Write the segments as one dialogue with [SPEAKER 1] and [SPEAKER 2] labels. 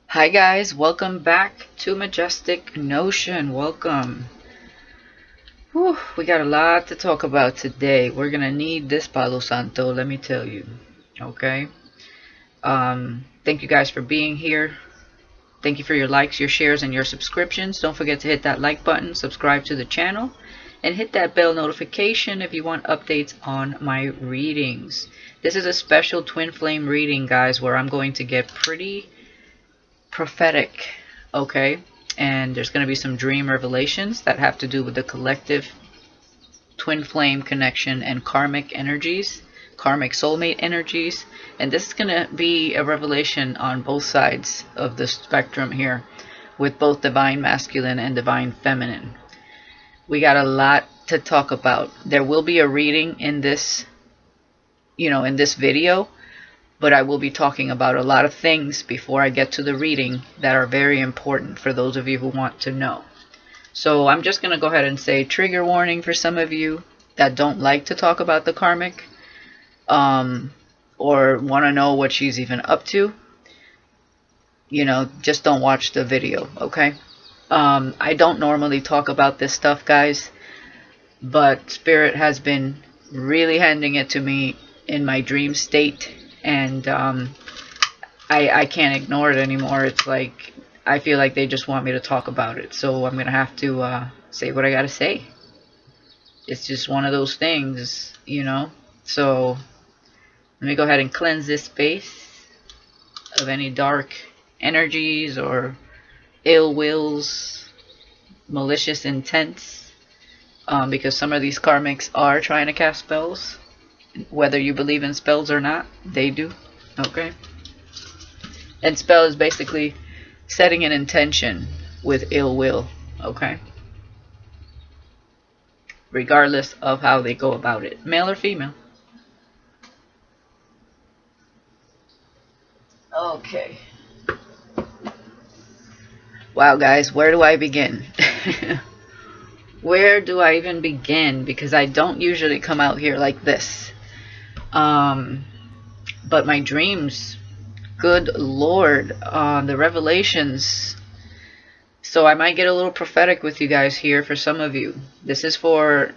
[SPEAKER 1] Hi guys, welcome back to Majestic Notion. Welcome. Whew, we got a lot to talk about today. We're gonna need this Palo Santo, let me tell you. Okay. Thank you guys for being here. Thank you for your likes, your shares, and your subscriptions. Don't forget to hit that like button, subscribe to the channel, and hit that bell notification if you want updates on my readings. This is a special twin flame reading, guys, where I'm going to get pretty prophetic, okay? And there's going to be some dream revelations that have to do with the collective twin flame connection and karmic energies, karmic soulmate energies. And this is going to be a revelation on both sides of the spectrum here, with both divine masculine and divine feminine. We got a lot to talk about. There will be a reading in this, in this video, but I will be talking about a lot of things before I get to the reading that are very important for those of you who want to know. So I'm just going to go ahead and say trigger warning for some of you that don't like to talk about the karmic or want to know what she's even up to. Just don't watch the video, okay? I don't normally talk about this stuff, guys, but Spirit has been really handing it to me in my dream state, and I can't ignore it anymore. It's like I feel like they just want me to talk about it, so I'm gonna have to say what I gotta say. It's just one of those things, So let me go ahead and cleanse this space of any dark energies or ill wills, malicious intents, because some of these karmics are trying to cast spells. Whether you believe in spells or not, they do. Okay. And spell is basically setting an intention with ill will. Okay. Regardless of how they go about it, male or female. Okay. Wow, guys, where do I begin? Where do I even begin? Because I don't usually come out here like this. But my dreams, good Lord, the revelations. So I might get a little prophetic with you guys here for some of you. This is for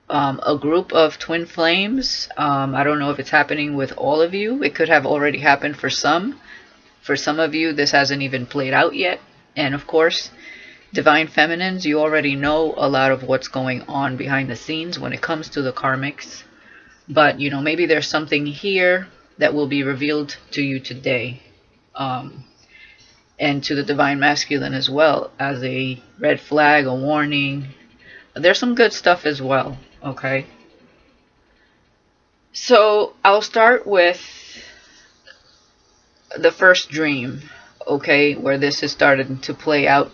[SPEAKER 1] a group of twin flames. I don't know if it's happening with all of you. It could have already happened for some. For some of you, this hasn't even played out yet. And of course, divine feminines, you already know a lot of what's going on behind the scenes when it comes to the karmics. But, maybe there's something here that will be revealed to you today. And to the divine masculine as well, as a red flag, a warning. There's some good stuff as well, okay? So, I'll start with the first dream, okay, where this is starting to play out.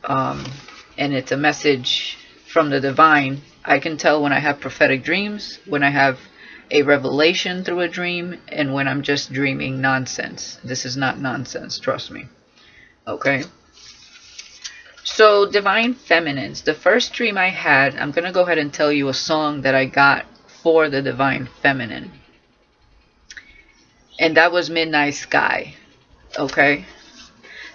[SPEAKER 1] And it's a message from the divine. I can tell when I have prophetic dreams, when I have a revelation through a dream, and when I'm just dreaming nonsense. This is not nonsense, trust me. Okay. So, divine feminines. The first dream I had, I'm going to go ahead and tell you a song that I got for the divine feminine. And that was Midnight Sky. Okay.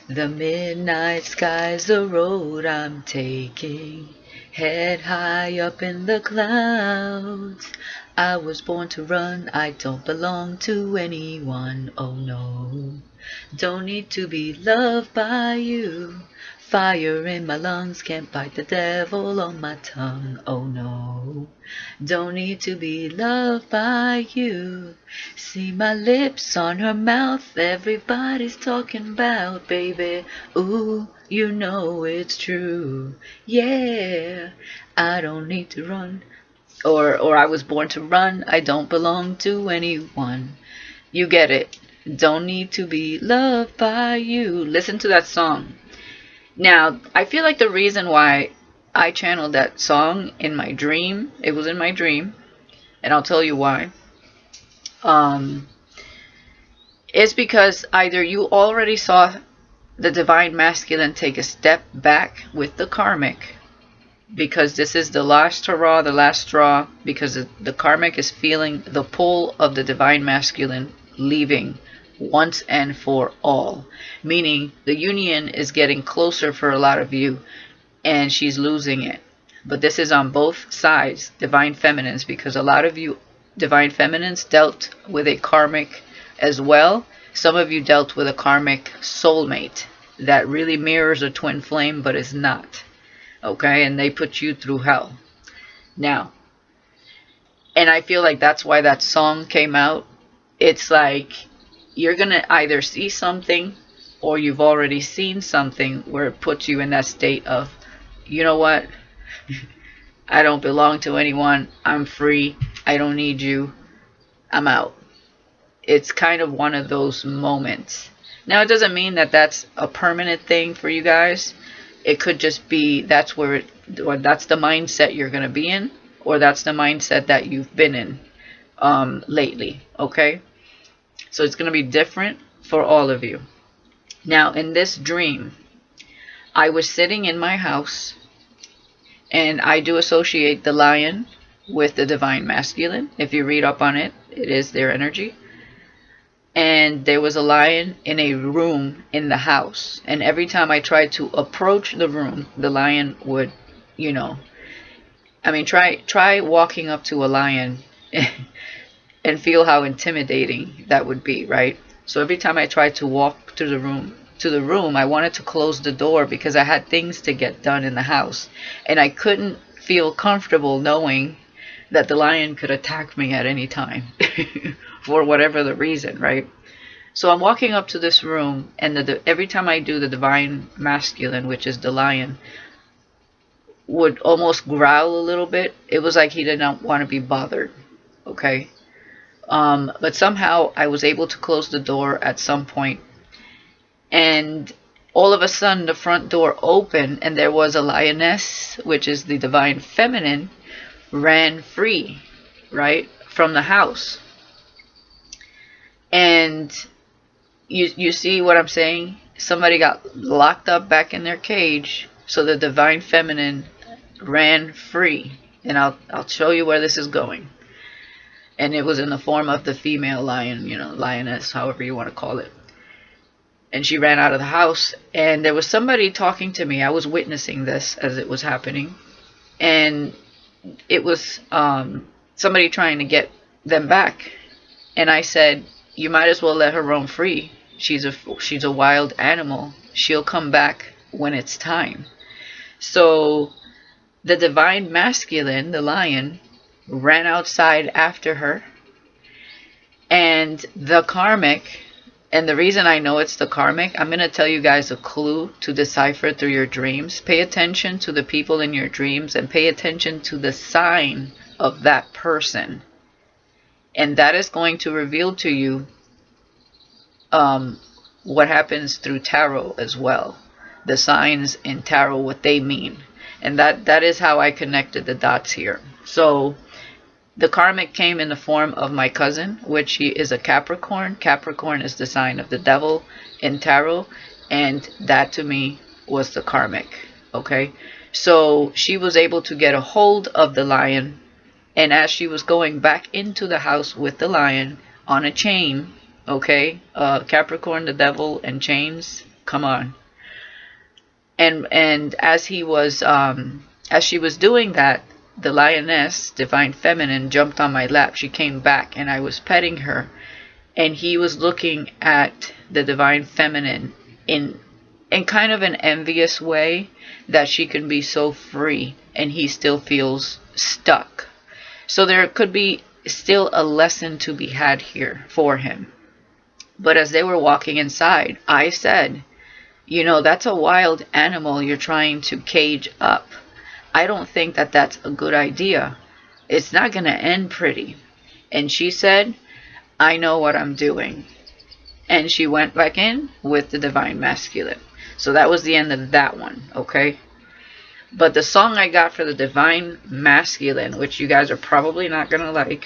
[SPEAKER 1] The midnight sky's the road I'm taking, head high up in the clouds. I was born to run, I don't belong to anyone, oh no. Don't need to be loved by you. Fire in my lungs, can't bite the devil on my tongue, oh no. Don't need to be loved by you. See my lips on her mouth, everybody's talking about, baby. Ooh, you know it's true. Yeah, I don't need to run. Or I was born to run, I don't belong to anyone. You get it. Don't need to be loved by you. Listen to that song. Now, I feel like the reason why I channeled that song in my dream, it was in my dream, and I'll tell you why, is because either you already saw the divine masculine take a step back with the karmic, because this is the last hurrah, the last straw, because the karmic is feeling the pull of the divine masculine leaving once and for all. Meaning the union is getting closer for a lot of you, and she's losing it. But this is on both sides, divine feminines, because a lot of you divine feminines dealt with a karmic as well. Some of you dealt with a karmic soulmate that really mirrors a twin flame but is not. Okay, and they put you through hell. Now, and I feel like that's why that song came out. It's like you're going to either see something or you've already seen something where it puts you in that state of, you know what? I don't belong to anyone. I'm free. I don't need you. I'm out. It's kind of one of those moments. Now, it doesn't mean that that's a permanent thing for you guys. It could just be that's where or that's the mindset you're going to be in, or that's the mindset that you've been in lately. Okay? So it's going to be different for all of you. Now, in this dream, I was sitting in my house, and I do associate the lion with the divine masculine. If you read up on it, it is their energy. And there was a lion in a room in the house. And every time I tried to approach the room, the lion would, you know, I mean, try walking up to a lion and feel how intimidating that would be, right? So every time I tried to walk to the room, I wanted to close the door because I had things to get done in the house, and I couldn't feel comfortable knowing that the lion could attack me at any time for whatever the reason, right? So I'm walking up to this room, and every time I do, the divine masculine, which is the lion, would almost growl a little bit. It was like he did not want to be bothered. Okay. But somehow I was able to close the door at some point, and all of a sudden the front door opened, and there was a lioness, which is the divine feminine, ran free, right, from the house. And you see what I'm saying? Somebody got locked up back in their cage, so the divine feminine ran free. And I'll show you where this is going. And it was in the form of the female lion, you know, lioness, however you want to call it. And she ran out of the house, and there was somebody talking to me. I was witnessing this as it was happening, and it was somebody trying to get them back. And I said, you might as well let her roam free. She's a wild animal. She'll come back when it's time. So the divine masculine, the lion, ran outside after her, and the karmic, and the reason I know it's the karmic, I'm going to tell you guys a clue to decipher through your dreams. Pay attention to the people in your dreams, and pay attention to the sign of that person, and that is going to reveal to you what happens through tarot as well. The signs in tarot, what they mean. And that is how I connected the dots here. So the karmic came in the form of my cousin, which he is a Capricorn. Capricorn is the sign of the devil in tarot, and that to me was the karmic. Okay, so she was able to get a hold of the lion, and as she was going back into the house with the lion on a chain, okay, Capricorn, the devil, and chains, come on. And as she was doing that, the lioness, divine feminine, jumped on my lap. She came back, and I was petting her, and he was looking at the divine feminine in kind of an envious way that she can be so free, and he still feels stuck. So there could be still a lesson to be had here for him. But as they were walking inside, I said, you know, that's a wild animal you're trying to cage up. I don't think that that's a good idea. It's not going to end pretty. And she said, I know what I'm doing. And she went back in with the divine masculine. So that was the end of that one, okay? But the song I got for the divine masculine, which you guys are probably not going to like.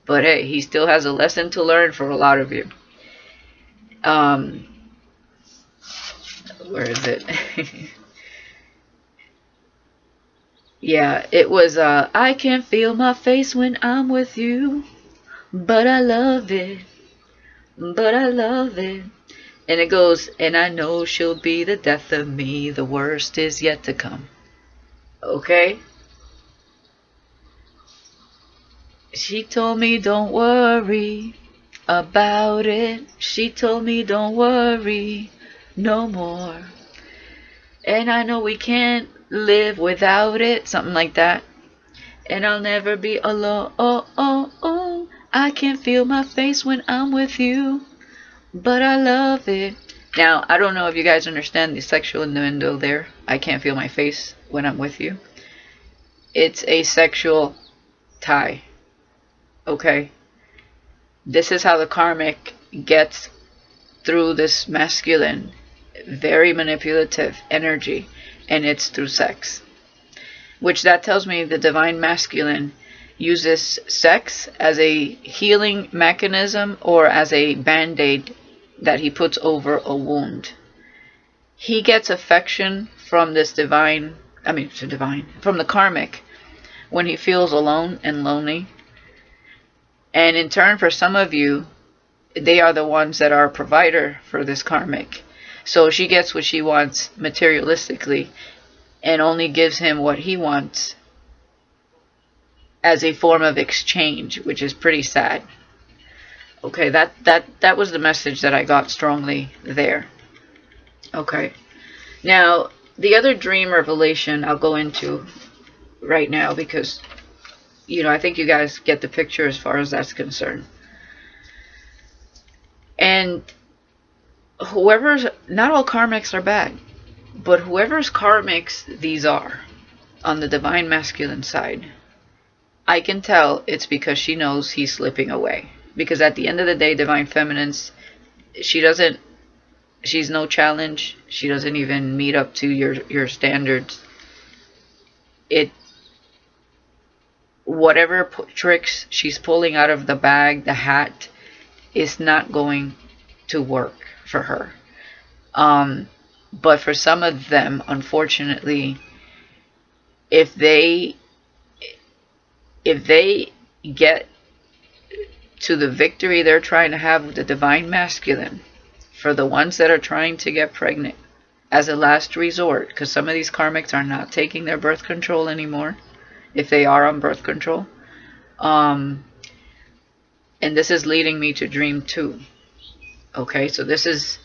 [SPEAKER 1] But hey, he still has a lesson to learn for a lot of you. Where is it? Yeah, it was, I can feel my face when I'm with you, but I love it but I love it. And it goes, and I know she'll be the death of me. The worst is yet to come. Okay? She told me don't worry about it. She told me don't worry no more. And I know we can't live without it. Something like that. And I'll never be alone. Oh, oh, oh. I can feel my face when I'm with you, but I love it. Now, I don't know if you guys understand the sexual innuendo there. I can't feel my face when I'm with you. It's a sexual tie. Okay? This is how the karmic gets through this masculine, very manipulative energy, and it's through sex. Which that tells me the divine masculine uses sex as a healing mechanism or as a band-aid that he puts over a wound. He gets affection from this from the karmic when he feels alone and lonely. And in turn, for some of you, they are the ones that are a provider for this karmic. So she gets what she wants materialistically and only gives him what he wants as a form of exchange, which is pretty sad. Okay, that was the message that I got strongly there. Okay. Now, the other dream revelation I'll go into right now because, I think you guys get the picture as far as that's concerned. And not all karmics are bad, but whoever's karmics these are, on the divine masculine side, I can tell it's because she knows he's slipping away. Because at the end of the day, divine feminines, she's no challenge. She doesn't even meet up to your standards. Whatever tricks she's pulling out of the bag, the hat, is not going to work for her. But for some of them, unfortunately, if they get to the victory they're trying to have with the divine masculine, for the ones that are trying to get pregnant as a last resort, because some of these karmics are not taking their birth control anymore, if they are on birth control. And this is leading me to dream 2. Okay, so this is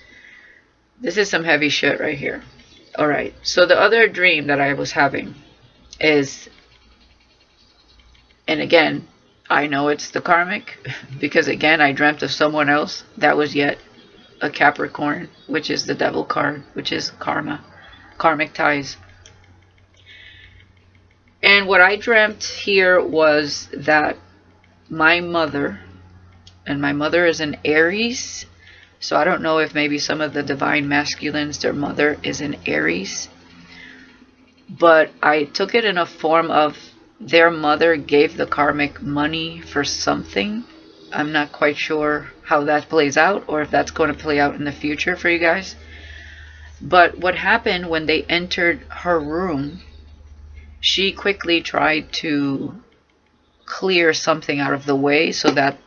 [SPEAKER 1] some heavy shit right here. Alright, so the other dream that I was having is, and again, I know it's the karmic, because again, I dreamt of someone else that was yet a Capricorn, which is the devil card, which is karma, karmic ties. And what I dreamt here was that my mother, and my mother is an Aries, so I don't know if maybe some of the divine masculines, their mother is an Aries, but I took it in a form of their mother gave the karmic money for something. I'm not quite sure how that plays out, or if that's going to play out in the future for you guys. But what happened when they entered her room, she quickly tried to clear something out of the way so that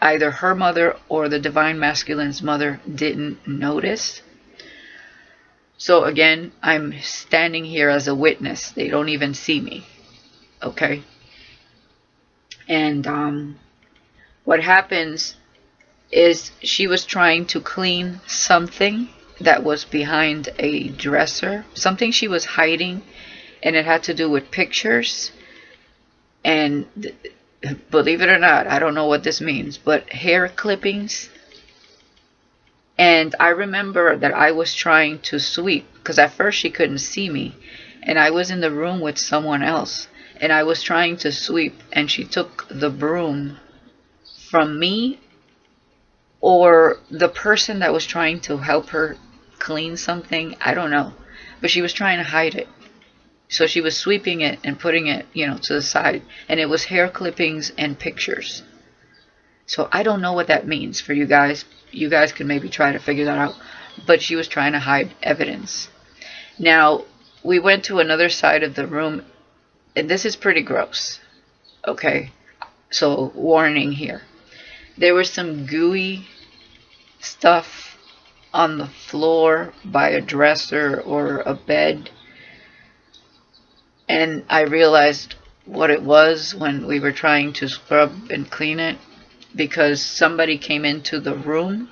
[SPEAKER 1] either her mother or the divine masculine's mother didn't notice. So again, I'm standing here as a witness. They don't even see me. Okay? And what happens is she was trying to clean something that was behind a dresser. Something she was hiding, and it had to do with pictures. And believe it or not, I don't know what this means, but hair clippings. And I remember that I was trying to sweep, because at first she couldn't see me, and I was in the room with someone else, and I was trying to sweep, and she took the broom from me or the person that was trying to help her clean something. I don't know, but she was trying to hide it. So she was sweeping it and putting it, to the side. And it was hair clippings and pictures. So I don't know what that means for you guys. You guys can maybe try to figure that out. But she was trying to hide evidence. Now, we went to another side of the room. And this is pretty gross. Okay? So, warning here. There was some gooey stuff on the floor by a dresser or a bed, and I realized what it was when we were trying to scrub and clean it, because somebody came into the room,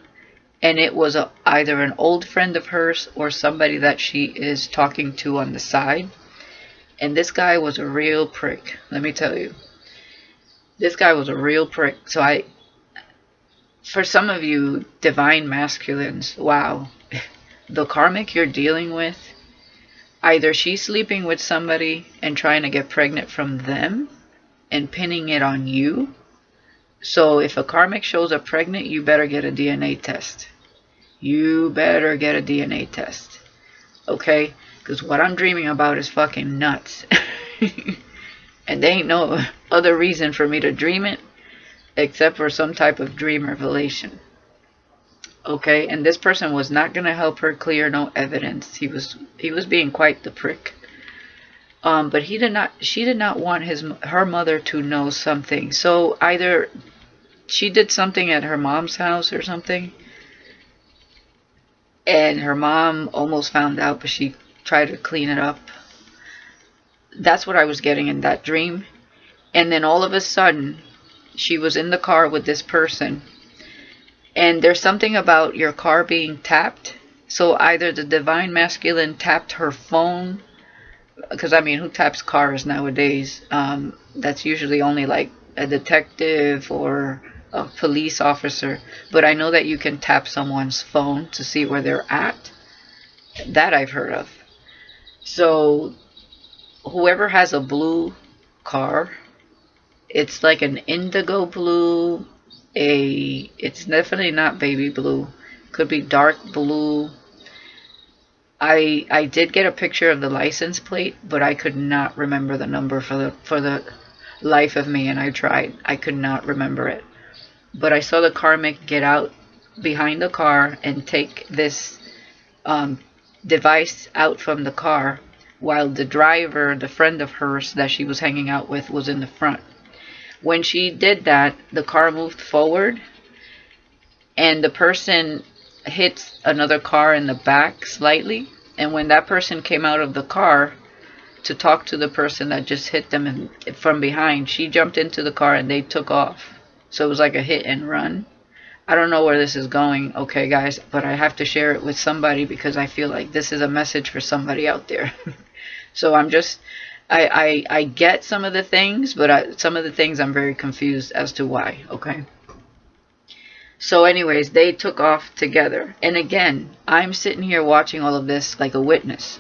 [SPEAKER 1] and it was either an old friend of hers or somebody that she is talking to on the side. And this guy was a real prick, let me tell you. This guy was a real prick. So for some of you divine masculines, wow, the karmic you're dealing with, either she's sleeping with somebody and trying to get pregnant from them and pinning it on you. So if a karmic shows up pregnant, you better get a DNA test. You better get a DNA test. Okay? Because what I'm dreaming about is fucking nuts. And there ain't no other reason for me to dream it except for some type of dream revelation. Okay? And this person was not going to help her clear no evidence. He was being quite the prick. But she did not want her mother to know something. So either she did something at her mom's house or something, and her mom almost found out, but she tried to clean it up. That's what I was getting in that dream. And then all of a sudden, she was in the car with this person, and there's something about your car being tapped. So either the divine masculine tapped her phone, because I mean, who taps cars nowadays? That's usually only like a detective or a police officer. But I know that you can tap someone's phone to see where they're at. That I've heard of. So whoever has a blue car, it's like an indigo blue. It's definitely not baby blue. Could be dark blue. I did get a picture of the license plate, but I could not remember the number for the life of me, and I tried. I could not remember it. But I saw the karmic get out behind the car and take this device out from the car, while the driver, the friend of hers that she was hanging out with, was in the front. When she did that, the car moved forward, and the person hit another car in the back slightly. And when that person came out of the car to talk to the person that just hit them from behind, she jumped into the car and they took off. So it was like a hit and run. I don't know where this is going, okay guys, but I have to share it with somebody because I feel like this is a message for somebody out there. So I get some of the things, but some of the things I'm very confused as to why, okay? So anyways, they took off together. And again, I'm sitting here watching all of this like a witness.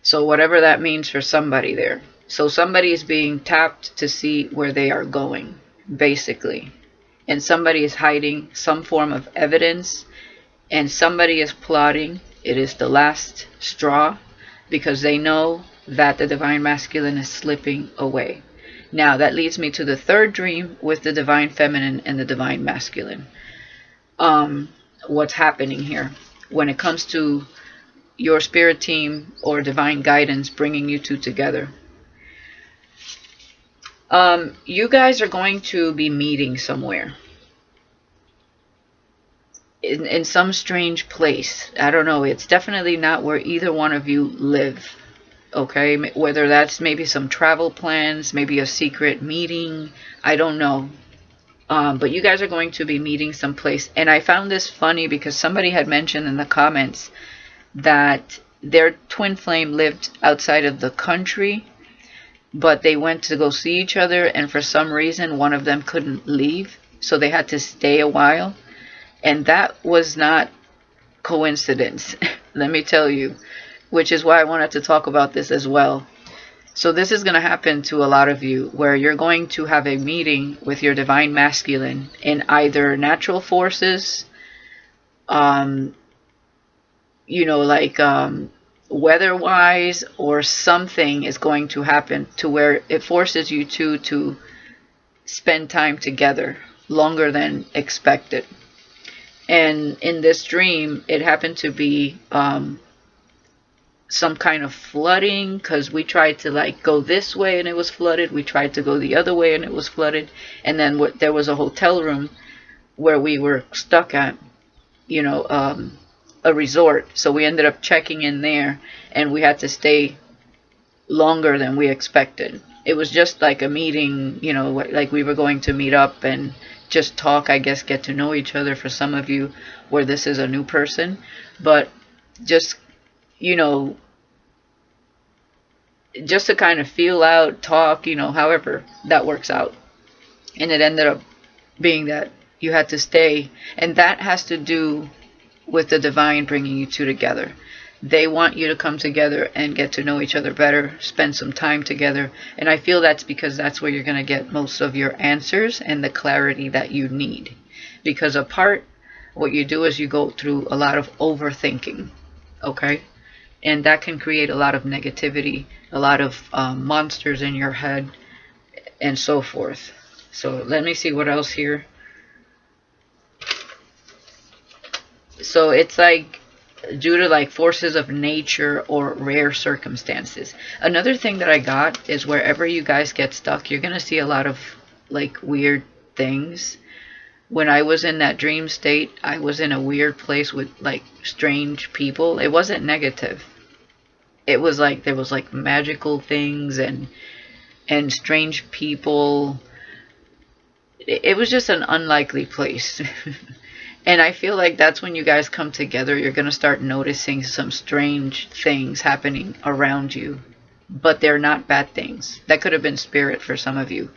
[SPEAKER 1] So whatever that means for somebody there. So somebody is being tapped to see where they are going, basically. And somebody is hiding some form of evidence. And somebody is plotting. It is the last straw, because they know that the divine masculine is slipping away. Now, that leads me to the third dream with the divine feminine and the divine masculine. What's happening here when it comes to your spirit team or divine guidance bringing you two together? You guys are going to be meeting somewhere. In some strange place. I don't know. It's definitely not where either one of you live. Okay, whether that's maybe some travel plans, maybe a secret meeting, I don't know. But you guys are going to be meeting someplace. And I found this funny because somebody had mentioned in the comments that their twin flame lived outside of the country, but they went to go see each other, and for some reason one of them couldn't leave, so they had to stay a while. And that was not coincidence, let me tell you. Which is why I wanted to talk about this as well. So this is going to happen to a lot of you, where you're going to have a meeting with your divine masculine in either natural forces, you know, like weather-wise, or something is going to happen to where it forces you two to spend time together longer than expected. And in this dream, it happened to be some kind of flooding, because we tried to like go this way and it was flooded. We tried to go the other way and it was flooded. And then there was a hotel room where we were stuck at, you know, a resort. So we ended up checking in there, and we had to stay longer than we expected. It was just like a meeting, you know, like we were going to meet up and just talk, I guess, get to know each other for some of you where this is a new person. But just, you know, just to kind of feel out, talk, you know, however that works out. And it ended up being that you had to stay. And that has to do with the divine bringing you two together. They want you to come together and get to know each other better, spend some time together. And I feel that's because that's where you're going to get most of your answers and the clarity that you need. Because apart, what you do is you go through a lot of overthinking. Okay? And that can create a lot of negativity, a lot of monsters in your head, and so forth. So let me see what else here. So it's like due to like forces of nature or rare circumstances. Another thing that I got is wherever you guys get stuck, you're going to see a lot of like weird things. When I was in that dream state, I was in a weird place with like strange people. It wasn't negative. It was like there was like magical things and strange people. It was just an unlikely place. And I feel like that's when you guys come together, you're going to start noticing some strange things happening around you. But they're not bad things. That could have been spirit for some of you.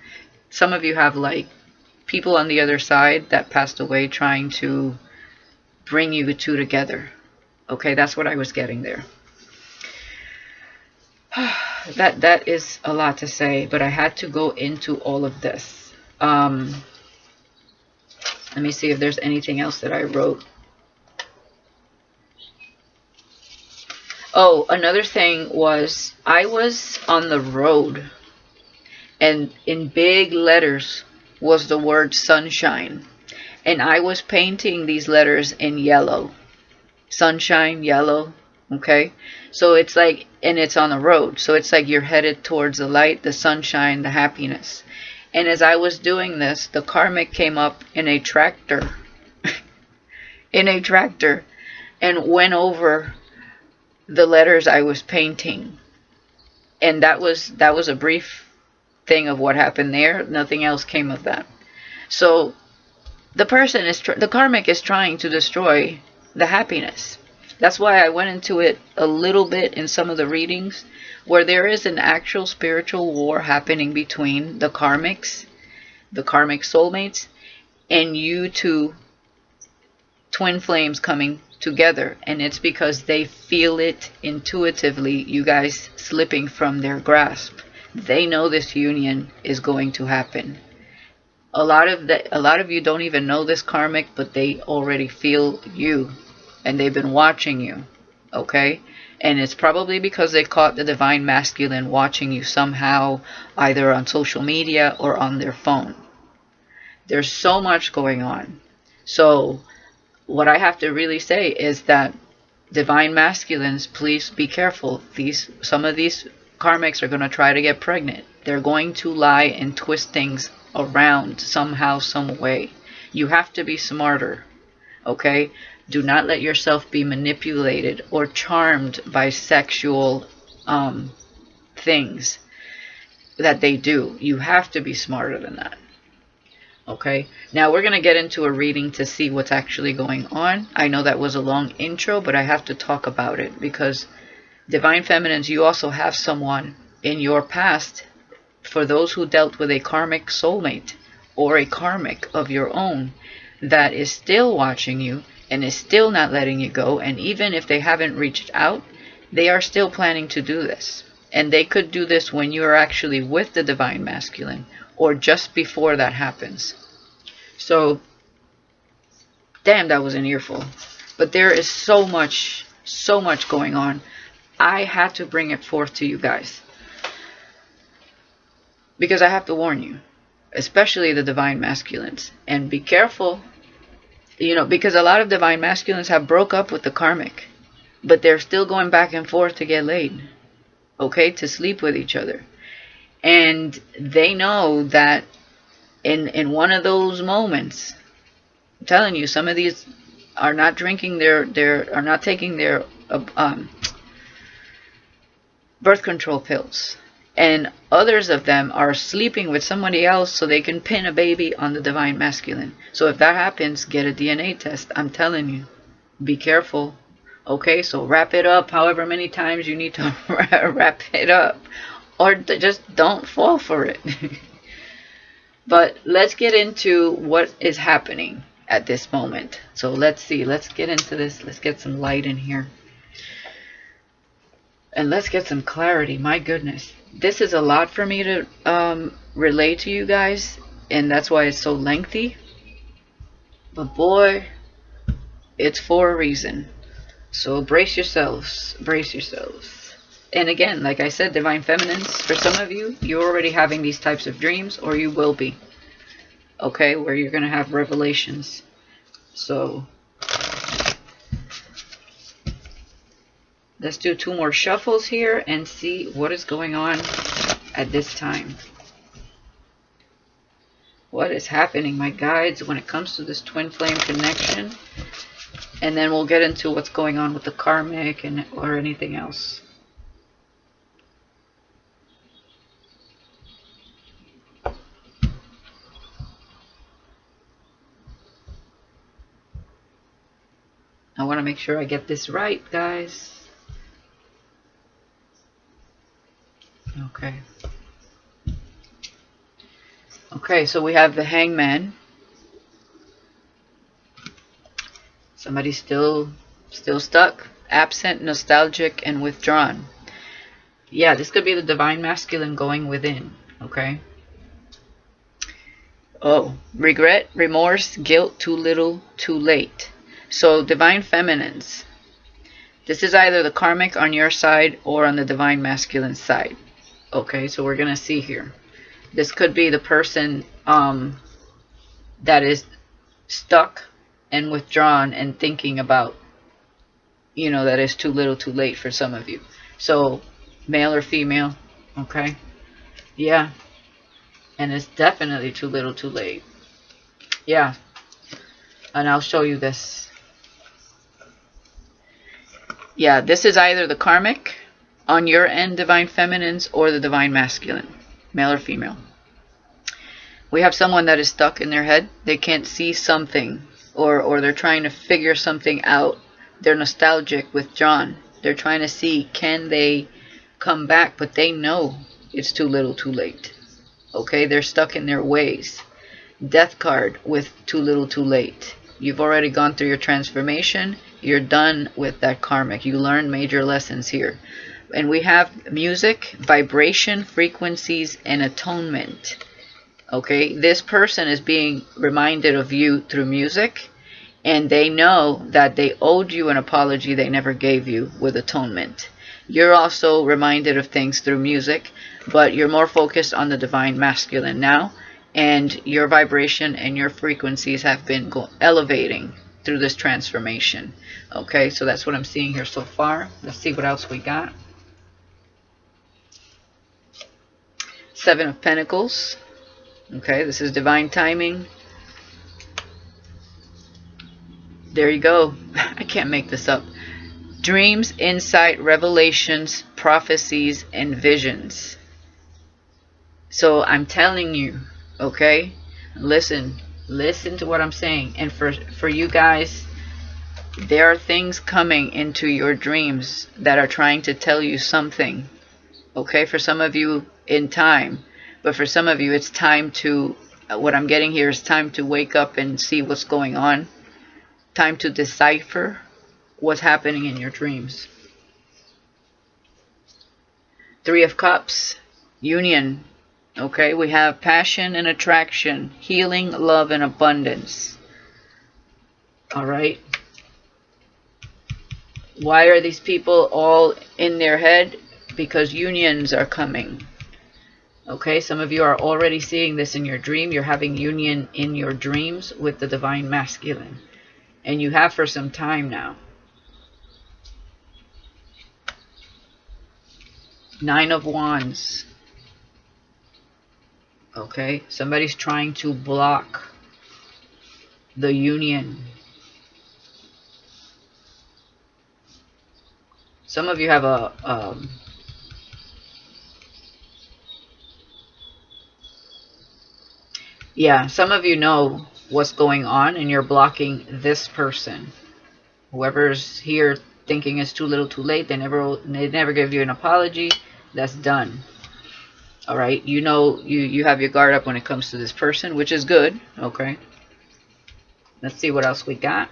[SPEAKER 1] Some of you have like people on the other side that passed away trying to bring you two together. Okay, that's what I was getting there. That is a lot to say, but I had to go into all of this. Let me see if there's anything else that I wrote. Oh, another thing was I was on the road, and in big letters was the word sunshine. And I was painting these letters in yellow. Sunshine, yellow, okay? So it's like, and it's on the road. So it's like you're headed towards the light, the sunshine, the happiness. And as I was doing this, the karmic came up in a tractor. In a tractor. And went over the letters I was painting. And that was a brief thing of what happened there. Nothing else came of that. So the person is, the karmic is trying to destroy the happiness. That's why I went into it a little bit in some of the readings, where there is an actual spiritual war happening between the karmic soulmates, and you two twin flames coming together. And it's because they feel it intuitively, you guys slipping from their grasp. They know this union is going to happen. A lot of you don't even know this karmic, but they already feel you, and they've been watching you, okay? And it's probably because they caught the divine masculine watching you somehow, either on social media or on their phone. There's so much going on. So what I have to really say is that divine masculines, please be careful. Some of these karmics are going to try to get pregnant. They're going to lie and twist things around somehow, some way. You have to be smarter, okay? Do not let yourself be manipulated or charmed by sexual things that they do. You have to be smarter than that. Okay, now we're going to get into a reading to see what's actually going on. I know that was a long intro, but I have to talk about it because Divine Feminines, you also have someone in your past, for those who dealt with a karmic soulmate or a karmic of your own, that is still watching you and is still not letting you go. And even if they haven't reached out, they are still planning to do this. And they could do this when you are actually with the divine masculine or just before that happens. So, damn, that was an earful. But there is so much going on. I had to bring it forth to you guys, because I have to warn you, especially the divine masculines. And be careful, you know, because a lot of divine masculines have broke up with the karmic. but they're still going back and forth to get laid, okay, to sleep with each other. And they know that in one of those moments, I'm telling you, some of these are not drinking are not taking their birth control pills, and others of them are sleeping with somebody else so they can pin a baby on the divine masculine. So if that happens, get a DNA test. I'm telling you, be careful. Okay, so wrap it up however many times you need to wrap it up, or just don't fall for it. But let's get into what is happening at this moment. So let's see, let's get into this. Let's get some light in here. And let's get some clarity. My goodness. This is a lot for me to relay to you guys. And that's why it's so lengthy. But boy, it's for a reason. So brace yourselves. Brace yourselves. And again, like I said, divine feminines, for some of you, you're already having these types of dreams, or you will be. Okay, where you're going to have revelations. So let's do 2 more shuffles here and see what is going on at this time. What is happening, my guides, when it comes to this twin flame connection? And then we'll get into what's going on with the karmic and or anything else. I want to make sure I get this right, guys. Okay. Okay, so we have the Hangman. Somebody's still stuck, absent, nostalgic, and withdrawn. Yeah, this could be the divine masculine going within. Okay. Oh, regret, remorse, guilt, too little, too late. So divine feminines. This is either the karmic on your side or on the divine masculine side. Okay, so we're going to see here. This could be the person that is stuck and withdrawn and thinking about, you know, that is too little too late for some of you. So male or female, okay? Yeah. And it's definitely too little too late. Yeah. And I'll show you this. Yeah, this is either the karmic on your end, divine feminines, or the divine masculine, male or female. We have someone that is stuck in their head. They can't see something, or they're trying to figure something out. They're nostalgic, withdrawn. They're trying to see, can they come back? But they know it's too little too late. Okay, they're stuck in their ways. Death card with too little too late. You've already gone through your transformation. You're done with that karmic. You learned major lessons here. And we have music, vibration, frequencies, and atonement. Okay, this person is being reminded of you through music, and they know that they owed you an apology they never gave you with atonement. You're also reminded of things through music, but you're more focused on the divine masculine now, and your vibration and your frequencies have been elevating through this transformation. Okay, so that's what I'm seeing here so far. Let's see what else we got. 7 of Pentacles. Okay, this is divine timing. There you go. I can't make this up. Dreams, insight, revelations, prophecies, and visions. So I'm telling you, okay? Listen to what I'm saying. And for you guys, there are things coming into your dreams that are trying to tell you something. Okay, for some of you in time. But for some of you, it's time to, what I'm getting here is time to wake up and see what's going on. Time to decipher what's happening in your dreams. 3 of Cups, union. Okay, we have passion and attraction, healing, love, and abundance. All right. Why are these people all in their head? Because unions are coming. Okay, some of you are already seeing this in your dream. You're having union in your dreams with the divine masculine. And you have for some time now. Nine of Wands. Okay, somebody's trying to block the union. Some of you have a yeah, some of you know what's going on and you're blocking this person. Whoever's here thinking it's too little too late, they never give you an apology. That's done. All right, you know, you have your guard up when it comes to this person, which is good. Okay, let's see what else we got.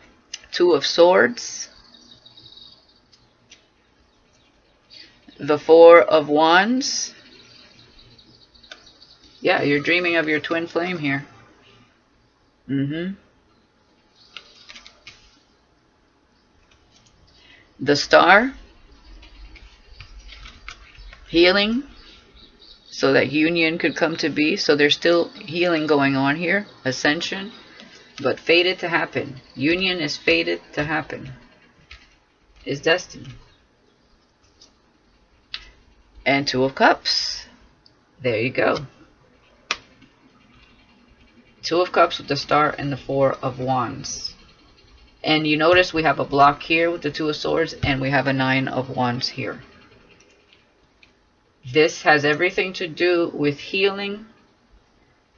[SPEAKER 1] Two of Swords, the Four of Wands. Yeah, you're dreaming of your twin flame here. The Star, healing, so that union could come to be. So there's still healing going on here, ascension, but fated to happen. Union is fated to happen. Is destined. And Two of Cups. There you go. Two of Cups with the Star and the Four of Wands. And you notice we have a block here with the Two of Swords, and we have a Nine of Wands here. This has everything to do with healing,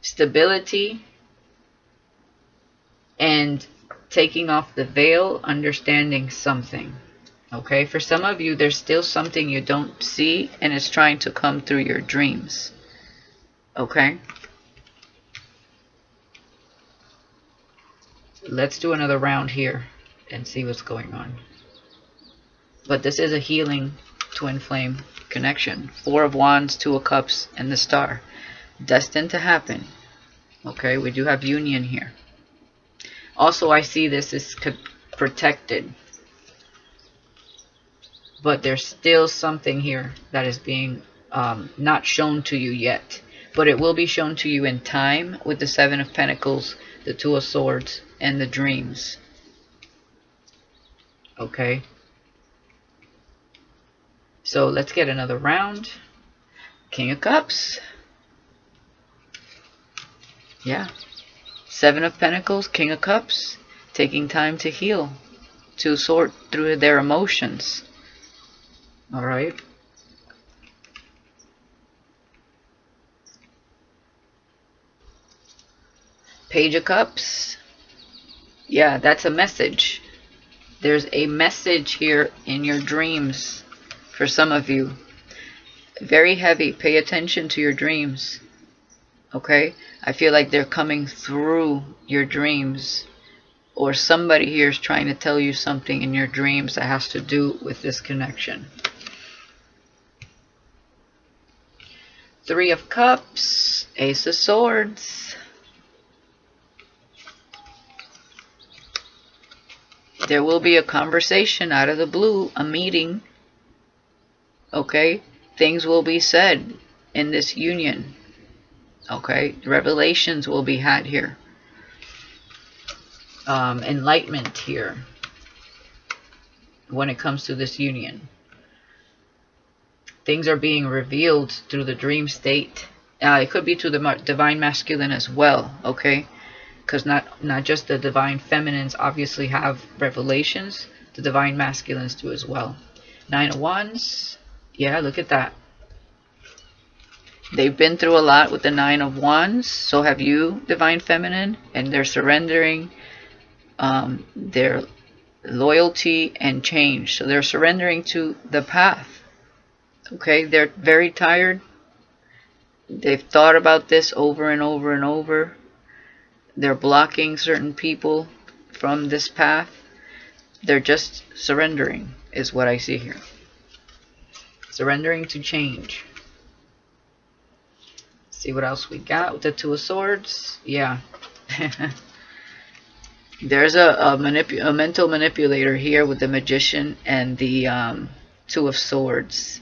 [SPEAKER 1] stability, and taking off the veil, understanding something. Okay, for some of you, there's still something you don't see, and it's trying to come through your dreams. Okay? Let's do another round here and see what's going on. But this is a healing twin flame connection. Four of Wands, Two of Cups, and the Star. Destined to happen. Okay, we do have union here. Also, I see this is protected. But there's still something here that is being not shown to you yet. But it will be shown to you in time with the Seven of Pentacles, the Two of Swords, and the dreams. Okay. So let's get another round. King of Cups. Yeah. Seven of Pentacles, King of Cups. Taking time to heal. To sort through their emotions. Alright. Page of Cups. Yeah, that's a message. There's a message here in your dreams for some of you. Very heavy. Pay attention to your dreams. Okay? I feel like they're coming through your dreams. Or somebody here is trying to tell you something in your dreams that has to do with this connection. Three of Cups. Ace of Swords. There will be a conversation out of the blue, a meeting. Okay? Things will be said in this union. Okay? Revelations will be had here. Enlightenment here when it comes to this union. Things are being revealed through the dream state. It could be to the divine masculine as well. Okay? Because not just the divine feminines obviously have revelations, the divine masculines do as well. Nine of Wands. Yeah, look at that. They've been through a lot with the Nine of Wands. So have you, divine feminine. And they're surrendering their loyalty and change. So they're surrendering to the path. Okay, they're very tired. They've thought about this over and over and over. They're blocking certain people from this path. They're just surrendering is what I see here. Surrendering to change. See what else we got with the Two of Swords. Yeah. There's a mental manipulator here with the Magician and the Two of Swords.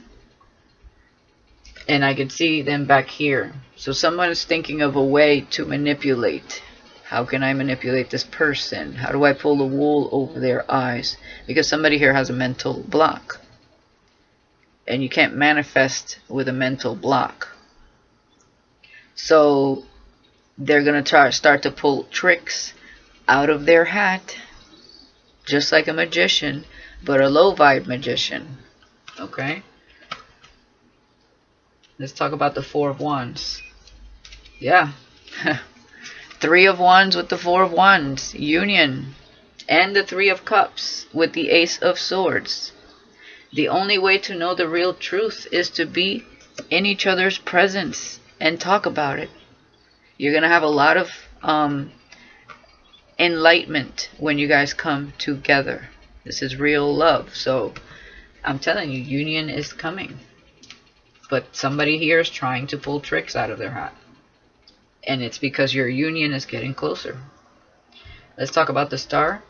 [SPEAKER 1] And I can see them back here. So someone is thinking of a way to manipulate. How can I manipulate this person? How do I pull the wool over their eyes? Because somebody here has a mental block. and you can't manifest with a mental block. So they're going to start to pull tricks out of their hat, just like a magician, but a low vibe magician. Okay? Let's talk about the Four of Wands. Yeah. Three of Wands with the Four of Wands. Union. And the Three of Cups with the Ace of Swords. The only way to know the real truth is to be in each other's presence and talk about it. You're going to have a lot of enlightenment when you guys come together. This is real love. So I'm telling you, union is coming. But somebody here is trying to pull tricks out of their hat. And it's because your union is getting closer. Let's talk about the Star.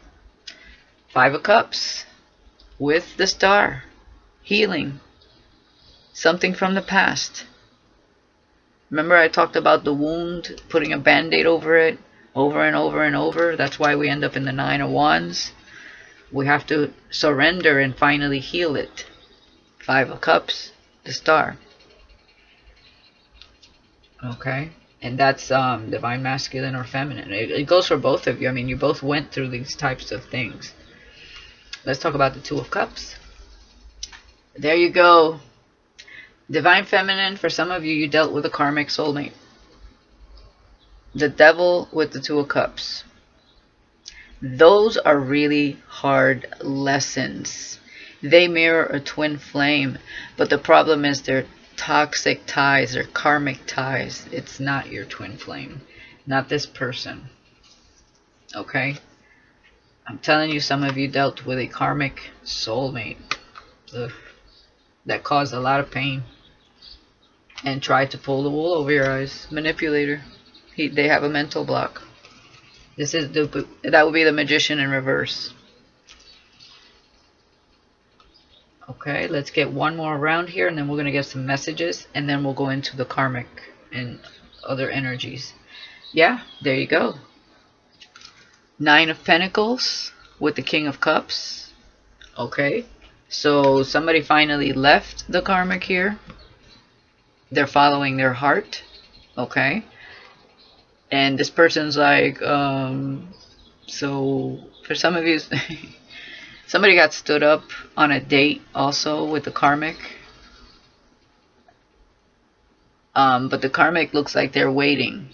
[SPEAKER 1] Five of Cups with the Star. Healing. Something from the past. Remember I talked about the wound, putting a band-aid over it, over and over and over. That's why we end up in the Nine of Wands. We have to surrender and finally heal it. Five of Cups, the Star. Okay? And that's divine masculine or feminine. It goes for both of you. I mean, you both went through these types of things. Let's talk about the Two of Cups. There you go. Divine feminine, for some of you, you dealt with a karmic soulmate. The Devil with the Two of Cups. Those are really hard lessons. They mirror a twin flame, but the problem is they're toxic ties or karmic ties. It's not your twin flame. Not this person. Okay? I'm telling you, some of you dealt with a karmic soulmate. Ugh. That caused a lot of pain. And tried to pull the wool over your eyes. Manipulator. They have a mental block. This is that would be the Magician in reverse. Okay, let's get one more round here, and then we're going to get some messages, and then we'll go into the karmic and other energies. Yeah, there you go. Nine of Pentacles with the King of Cups. Okay, so somebody finally left the karmic here. They're following their heart. Okay. And this person's like, so for some of you, somebody got stood up on a date also with the karmic. But the karmic looks like they're waiting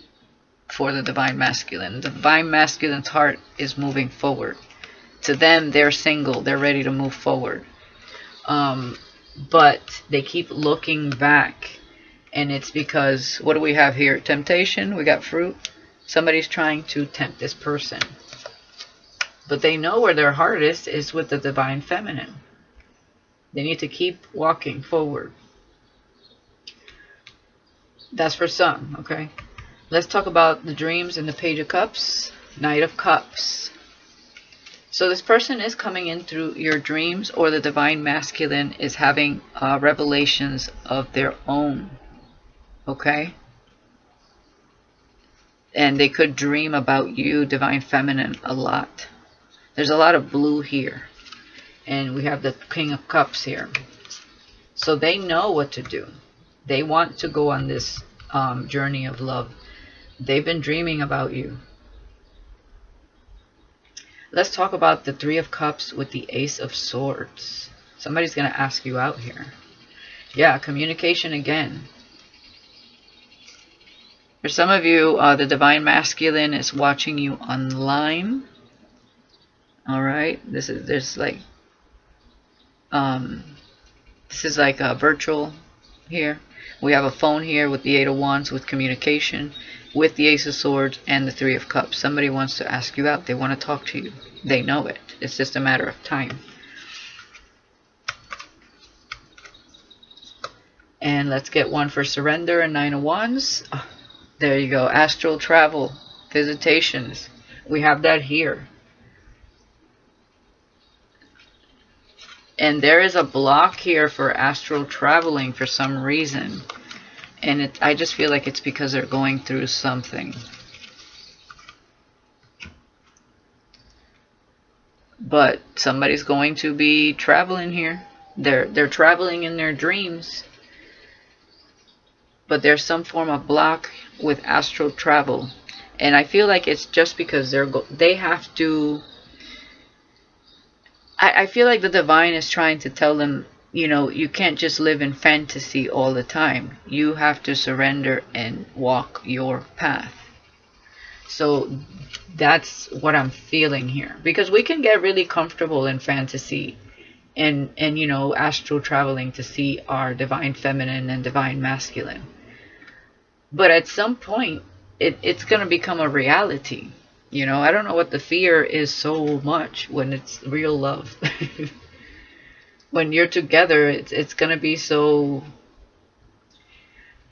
[SPEAKER 1] for the divine masculine. The divine masculine's heart is moving forward. To them, they're single. They're ready to move forward. But they keep looking back. And it's because, what do we have here? Temptation. We got fruit. Somebody's trying to tempt this person. But they know where their heart is with the divine feminine. They need to keep walking forward. That's for some, okay? Let's talk about the dreams and the Page of Cups. Knight of Cups. So this person is coming in through your dreams, or the divine masculine is having revelations of their own. Okay? And they could dream about you, divine feminine, a lot. There's a lot of blue here. And we have the King of Cups here. So they know what to do. They want to go on this journey of love. They've been dreaming about you. Let's talk about the Three of Cups with the Ace of Swords. Somebody's going to ask you out here. Yeah, communication again. For some of you, the divine masculine is watching you online. All right, this is like a virtual here. We have a phone here with the Eight of Wands with communication, with the Ace of Swords and the Three of Cups. Somebody wants to ask you out. They want to talk to you. They know it. It's just a matter of time. And let's get one for surrender and Nine of Wands. Oh, there you go. Astral Travel. Visitations. We have that here. And there is a block here for astral traveling for some reason. And I just feel like it's because they're going through something. But somebody's going to be traveling here. They're traveling in their dreams, but there's some form of block with astral travel. And I feel like it's just because they have to. I feel like the divine is trying to tell them, you can't just live in fantasy all the time. You have to surrender and walk your path. So that's what I'm feeling here. Because we can get really comfortable in fantasy and astral traveling to see our divine feminine and divine masculine. But at some point, it's going to become a reality. I don't know what the fear is so much when it's real love. When you're together, it's going to be so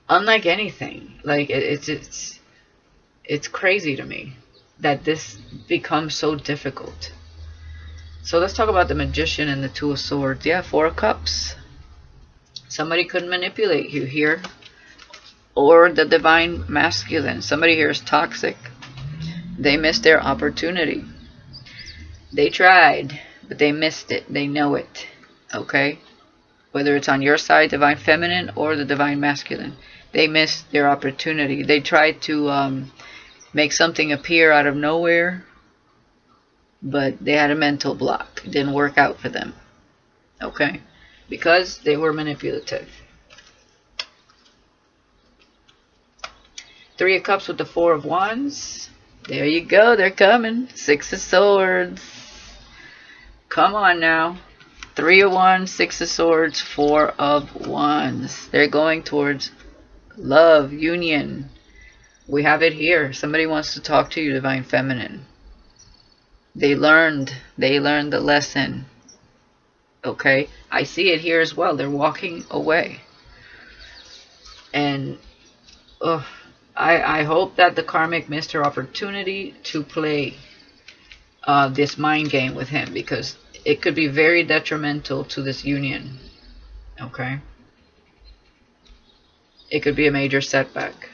[SPEAKER 1] unlike anything. Like it's crazy to me that this becomes so difficult. So let's talk about the Magician and the Two of Swords. Yeah, Four of Cups. Somebody could manipulate you here. Or the divine masculine. Somebody here is toxic. They missed their opportunity. They tried, but they missed it. They know it. Okay? Whether it's on your side, divine feminine, or the divine masculine. They missed their opportunity. They tried to make something appear out of nowhere, but they had a mental block. It didn't work out for them. Okay? Because they were manipulative. Three of Cups with the Four of Wands. There you go. They're coming. Six of Swords. Come on now. Three of Wands, Six of Swords, Four of Wands. They're going towards love, union. We have it here. Somebody wants to talk to you, divine feminine. They learned the lesson. Okay? I see it here as well. They're walking away. And I hope that the karmic missed her opportunity to play this mind game with him, because it could be very detrimental to this union. Okay? It could be a major setback.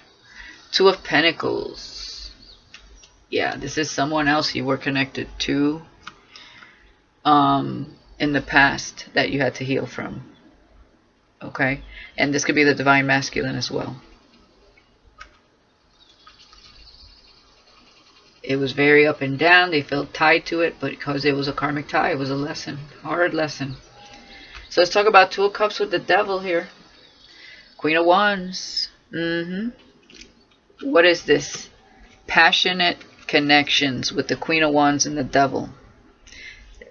[SPEAKER 1] Two of Pentacles. Yeah, this is someone else you were connected to in the past that you had to heal from. Okay? And this could be the divine masculine as well. It was very up and down. They felt tied to it, but because it was a karmic tie, it was a lesson. Hard lesson. So let's talk about Two of Cups with the Devil here. Queen of Wands. What is this? Passionate connections with the Queen of Wands and the Devil.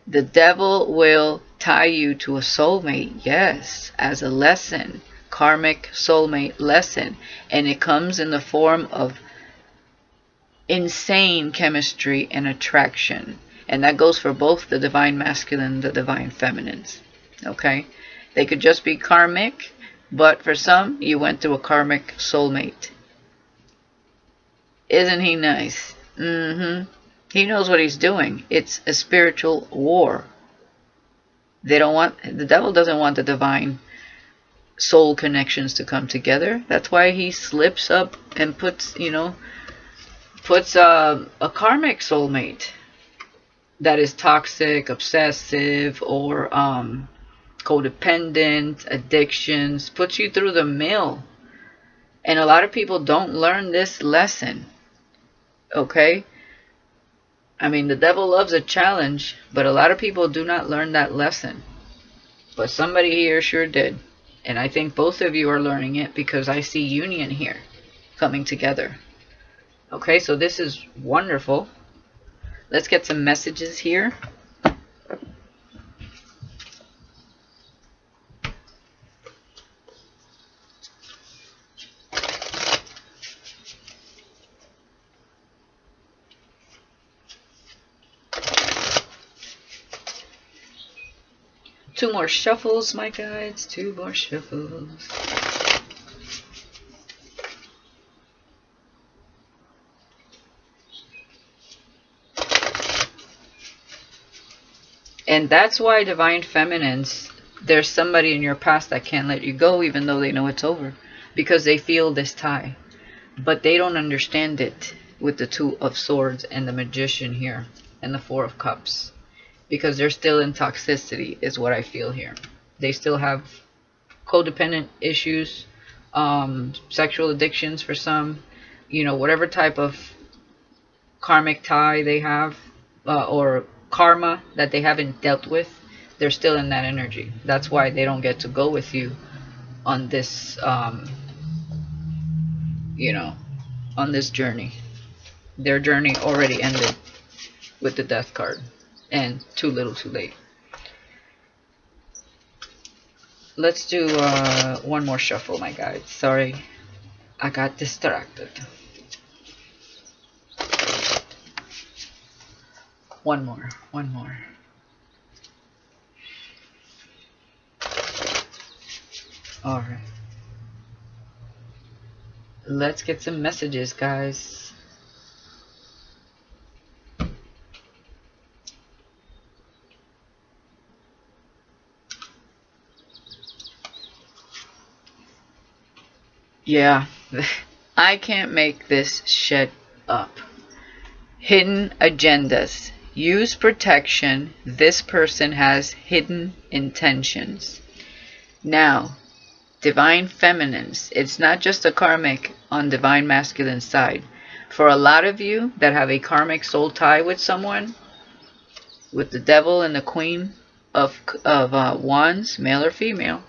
[SPEAKER 1] The Devil will tie you to a soulmate, yes, as a lesson. Karmic soulmate lesson. And it comes in the form of insane chemistry and attraction. And that goes for both the divine masculine and the divine feminines. Okay? They could just be karmic, but for some, you went through a karmic soulmate. Isn't he nice? He knows what he's doing. It's a spiritual war. The devil doesn't want the divine soul connections to come together. That's why he slips up and puts a karmic soulmate that is toxic, obsessive, or codependent, addictions, puts you through the mill. And a lot of people don't learn this lesson. Okay? I mean, the devil loves a challenge, but a lot of people do not learn that lesson. But somebody here sure did. And I think both of you are learning it, because I see union here coming together. Okay, so this is wonderful. Let's get some messages here. Two more shuffles, my guides. Two more shuffles. And that's why divine feminines, there's somebody in your past that can't let you go even though they know it's over. Because they feel this tie. But they don't understand it with the Two of Swords and the Magician here. And the Four of Cups. Because they're still in toxicity is what I feel here. They still have codependent issues, sexual addictions for some, you know, whatever type of karmic tie they have, or karma that they haven't dealt with, they're still in that energy. That's why they don't get to go with you on this, you know, on this journey. Their journey already ended with the death card, and too little too late. Let's do one more shuffle, my guys. Sorry, I got distracted. One more. Alright. Let's get some messages, guys. Yeah, I can't make this shit up. Hidden agendas. Use protection. This person has hidden intentions. Now, divine feminines. It's not just a karmic on divine masculine side. For a lot of you that have a karmic soul tie with someone, with the devil and the queen of wands, male or female,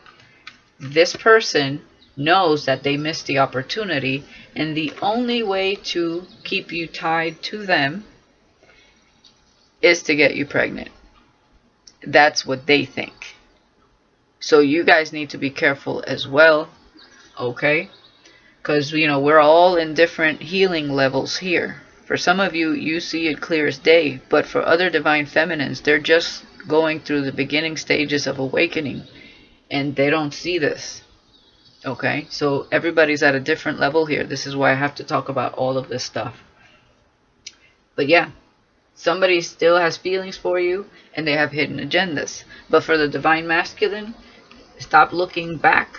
[SPEAKER 1] this person knows that they missed the opportunity, and the only way to keep you tied to them is to get you pregnant. That's what they think. So you guys need to be careful as well, okay? Because, you know, we're all in different healing levels here. For some of you, you see it clear as day, but for other divine feminines, they're just going through the beginning stages of awakening, and they don't see this. Okay, so everybody's at a different level here. This is why I have to talk about all of this stuff. But yeah, somebody still has feelings for you, and they have hidden agendas. But for the divine masculine, stop looking back,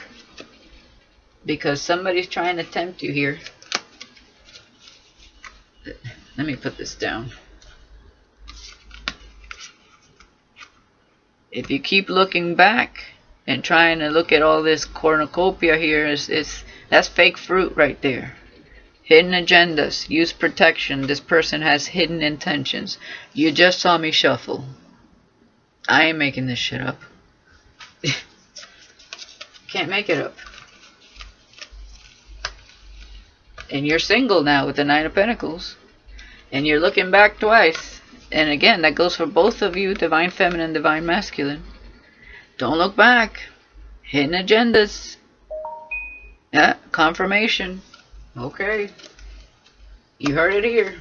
[SPEAKER 1] because somebody's trying to tempt you here. Let me put this down. If you keep looking back and trying to look at all this cornucopia here, that's fake fruit right there. Hidden agendas. Use protection. This person has hidden intentions. You just saw me shuffle. I ain't making this shit up. Can't make it up. And you're single now with the Nine of Pentacles. And you're looking back twice. And again, that goes for both of you, divine feminine, divine masculine. Don't look back. Hidden agendas. Yeah, confirmation. Okay. You heard it here.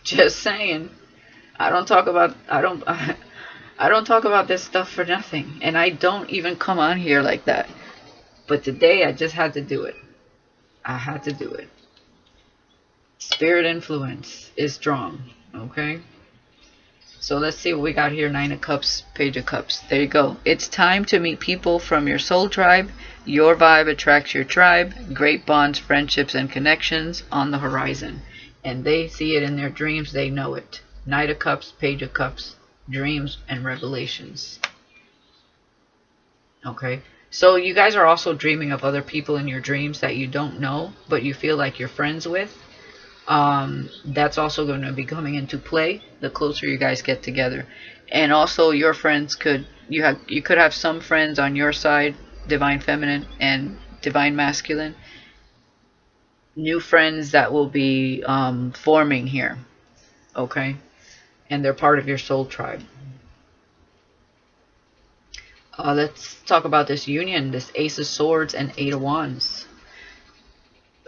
[SPEAKER 1] Just saying. I don't talk about this stuff for nothing. And I don't even come on here like that. But today I just had to do it. I had to do it. Spirit influence is strong. Okay. So let's see what we got here. Nine of Cups, Page of Cups. There you go. It's time to meet people from your soul tribe. Your vibe attracts your tribe. Great bonds, friendships, and connections on the horizon. And they see it in their dreams. They know it. Knight of Cups, Page of Cups, dreams and revelations. Okay. So you guys are also dreaming of other people in your dreams that you don't know, but you feel like you're friends with. That's also going to be coming into play the closer you guys get together. And also your friends you could have some friends on your side, divine feminine and divine masculine, new friends that will be forming here. Okay, and they're part of your soul tribe. Let's talk about this union, this Ace of Swords and Eight of Wands.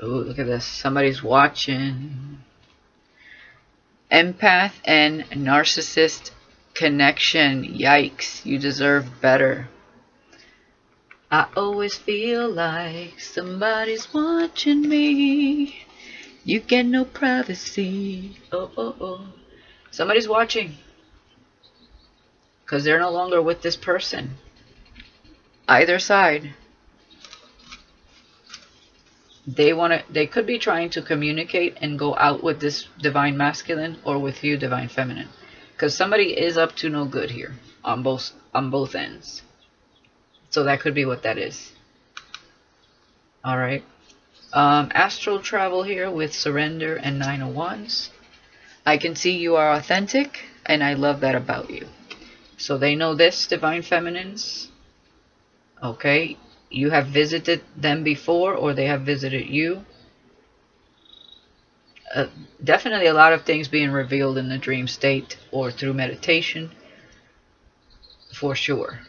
[SPEAKER 1] Oh, look at this. Somebody's watching. Empath and narcissist connection. Yikes. You deserve better. I always feel like somebody's watching me. You get no privacy. Oh, oh, oh. Somebody's watching. Because they're no longer with this person. Either side. They could be trying to communicate and go out with this divine masculine or with you, divine feminine. Because somebody is up to no good here on both ends. So that could be what that is. Alright. Astral Travel here with Surrender and 9 of Wands. I can see you are authentic, and I love that about you. So they know this, Divine Feminines. Okay. You have visited them before, or they have visited you. Definitely a lot of things being revealed in the dream state or through meditation. For sure.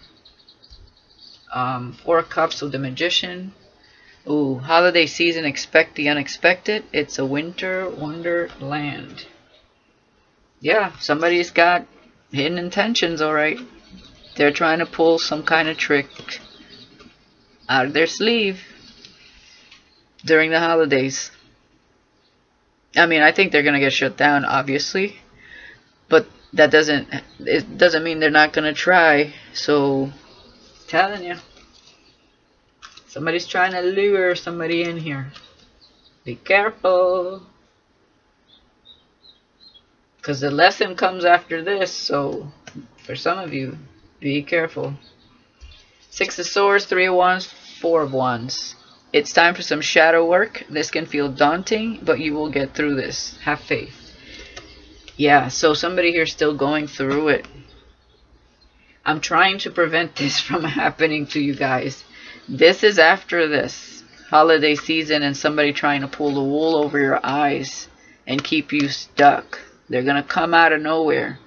[SPEAKER 1] 4 of Cups with the Magician. Ooh, holiday season, expect the unexpected. It's a winter wonderland. Yeah, somebody's got hidden intentions, alright. They're trying to pull some kind of trick out of their sleeve during the holidays. I mean, I think they're going to get shut down, obviously. But it doesn't mean they're not going to try. So, telling you. Somebody's trying to lure somebody in here. Be careful. Because the lesson comes after this. So, for some of you, be careful. 6 of Swords, 3 of Wands, 4 of Wands. It's time for some shadow work. This can feel daunting, but you will get through this. Have faith. Yeah, so somebody here still going through it. I'm trying to prevent this from happening to you guys. This is after this holiday season and somebody trying to pull the wool over your eyes and keep you stuck. They're going to come out of nowhere,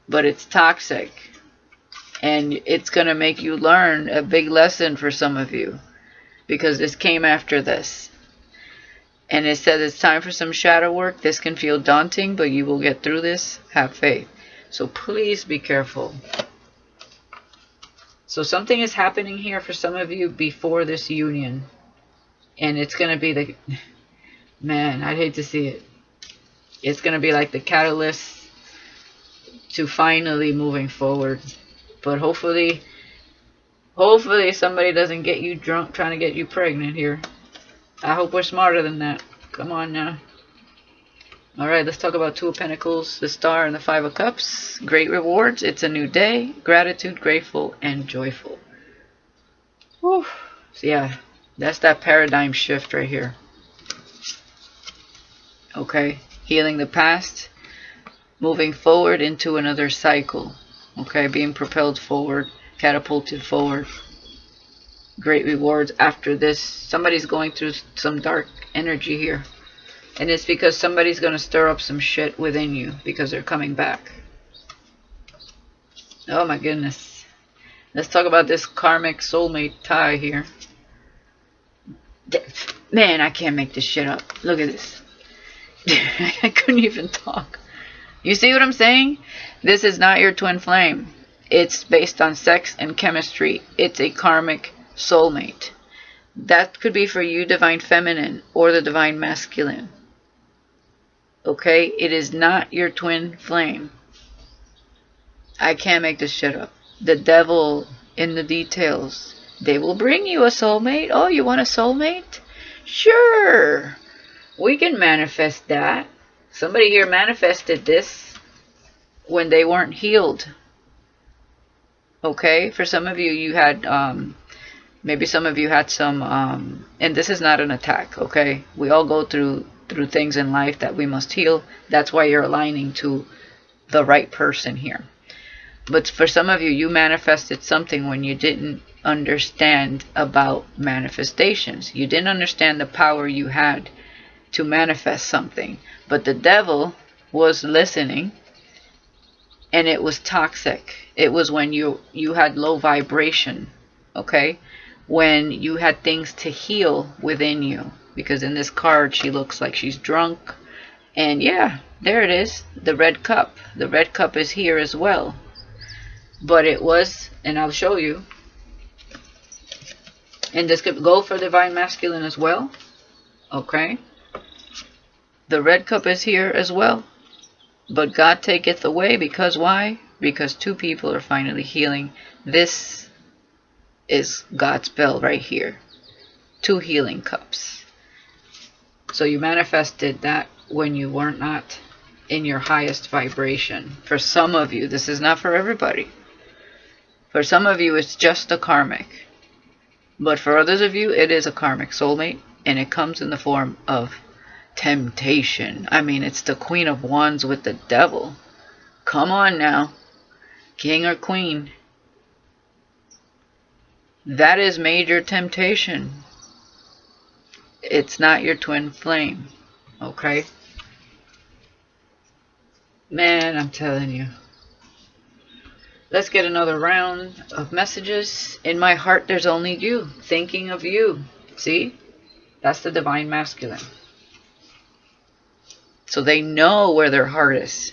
[SPEAKER 1] but it's toxic. And it's going to make you learn a big lesson for some of you, because this came after this. And it says it's time for some shadow work. This can feel daunting, but you will get through this. Have faith. So please be careful. So something is happening here for some of you before this union. And it's going to be the... Man, I'd hate to see it. It's going to be like the catalyst to finally moving forward. But hopefully somebody doesn't get you drunk trying to get you pregnant here. I hope we're smarter than that. Come on now. Alright, let's talk about 2 of Pentacles, the Star, and the 5 of Cups. Great rewards. It's a new day. Gratitude, grateful, and joyful. Whew. So yeah, that's that paradigm shift right here. Okay. Healing the past. Moving forward into another cycle. Okay. Being propelled forward. Catapulted forward. Great rewards after this. Somebody's going through some dark energy here. And it's because somebody's going to stir up some shit within you because they're coming back. Oh my goodness. Let's talk about this karmic soulmate tie here. Man, I can't make this shit up. Look at this. I couldn't even talk. You see what I'm saying? This is not your twin flame. It's based on sex and chemistry. It's a karmic soulmate. That could be for you, Divine Feminine, or the Divine Masculine. Okay? It is not your twin flame. I can't make this shit up. The devil in the details. They will bring you a soulmate. Oh, you want a soulmate? Sure. We can manifest that. Somebody here manifested this when they weren't healed. Okay? For some of you, you had... maybe some of you had some... and this is not an attack, okay? We all go through things in life that we must heal. That's why you're aligning to the right person here. But for some of you, you manifested something when you didn't understand about manifestations. You didn't understand the power you had to manifest something. But the devil was listening, and it was toxic. It was when you had low vibration, okay? When you had things to heal within you. Because in this card, she looks like she's drunk. And yeah, there it is. The red cup. The red cup is here as well. But it was, and I'll show you. And this could go for Divine Masculine as well. Okay. The red cup is here as well. But God taketh away, because why? Because 2 people are finally healing. This is God's spell right here. 2 healing cups. So you manifested that when you were not in your highest vibration. For some of you, this is not for everybody. For some of you, it's just a karmic. But for others of you, it is a karmic soulmate. And it comes in the form of temptation. I mean, it's the Queen of Wands with the devil. Come on now. King or queen. That is major temptation. It's not your twin flame. Okay? Man, I'm telling you. Let's get another round of messages. In my heart, there's only you. Thinking of you. See? That's the divine masculine. So they know where their heart is.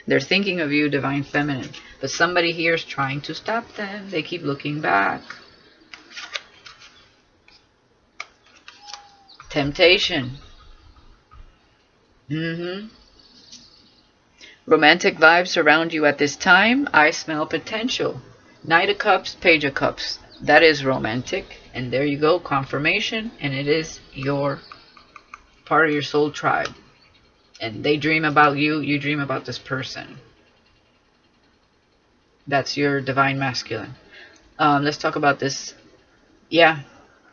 [SPEAKER 1] They're thinking of you, divine feminine. But somebody here is trying to stop them. They keep looking back. Temptation. Romantic vibes surround you at this time. I smell potential. Knight of Cups, Page of Cups. That is romantic. And there you go, confirmation. And it is your part of your soul tribe. And they dream about you. You dream about this person. That's your divine masculine. Let's talk about this. Yeah.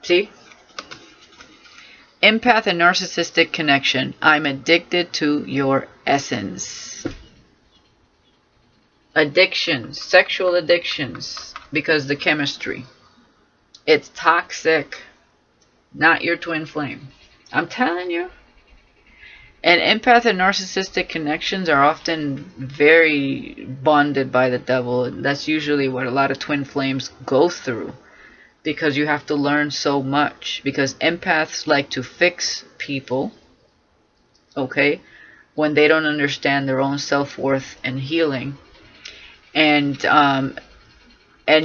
[SPEAKER 1] See? Empath and narcissistic connection. I'm addicted to your essence. Addictions. Sexual addictions. Because the chemistry. It's toxic. Not your twin flame. I'm telling you. And empath and narcissistic connections are often very bonded by the devil. That's usually what a lot of twin flames go through. Because you have to learn so much. Because empaths like to fix people. Okay? When they don't understand their own self-worth and healing. And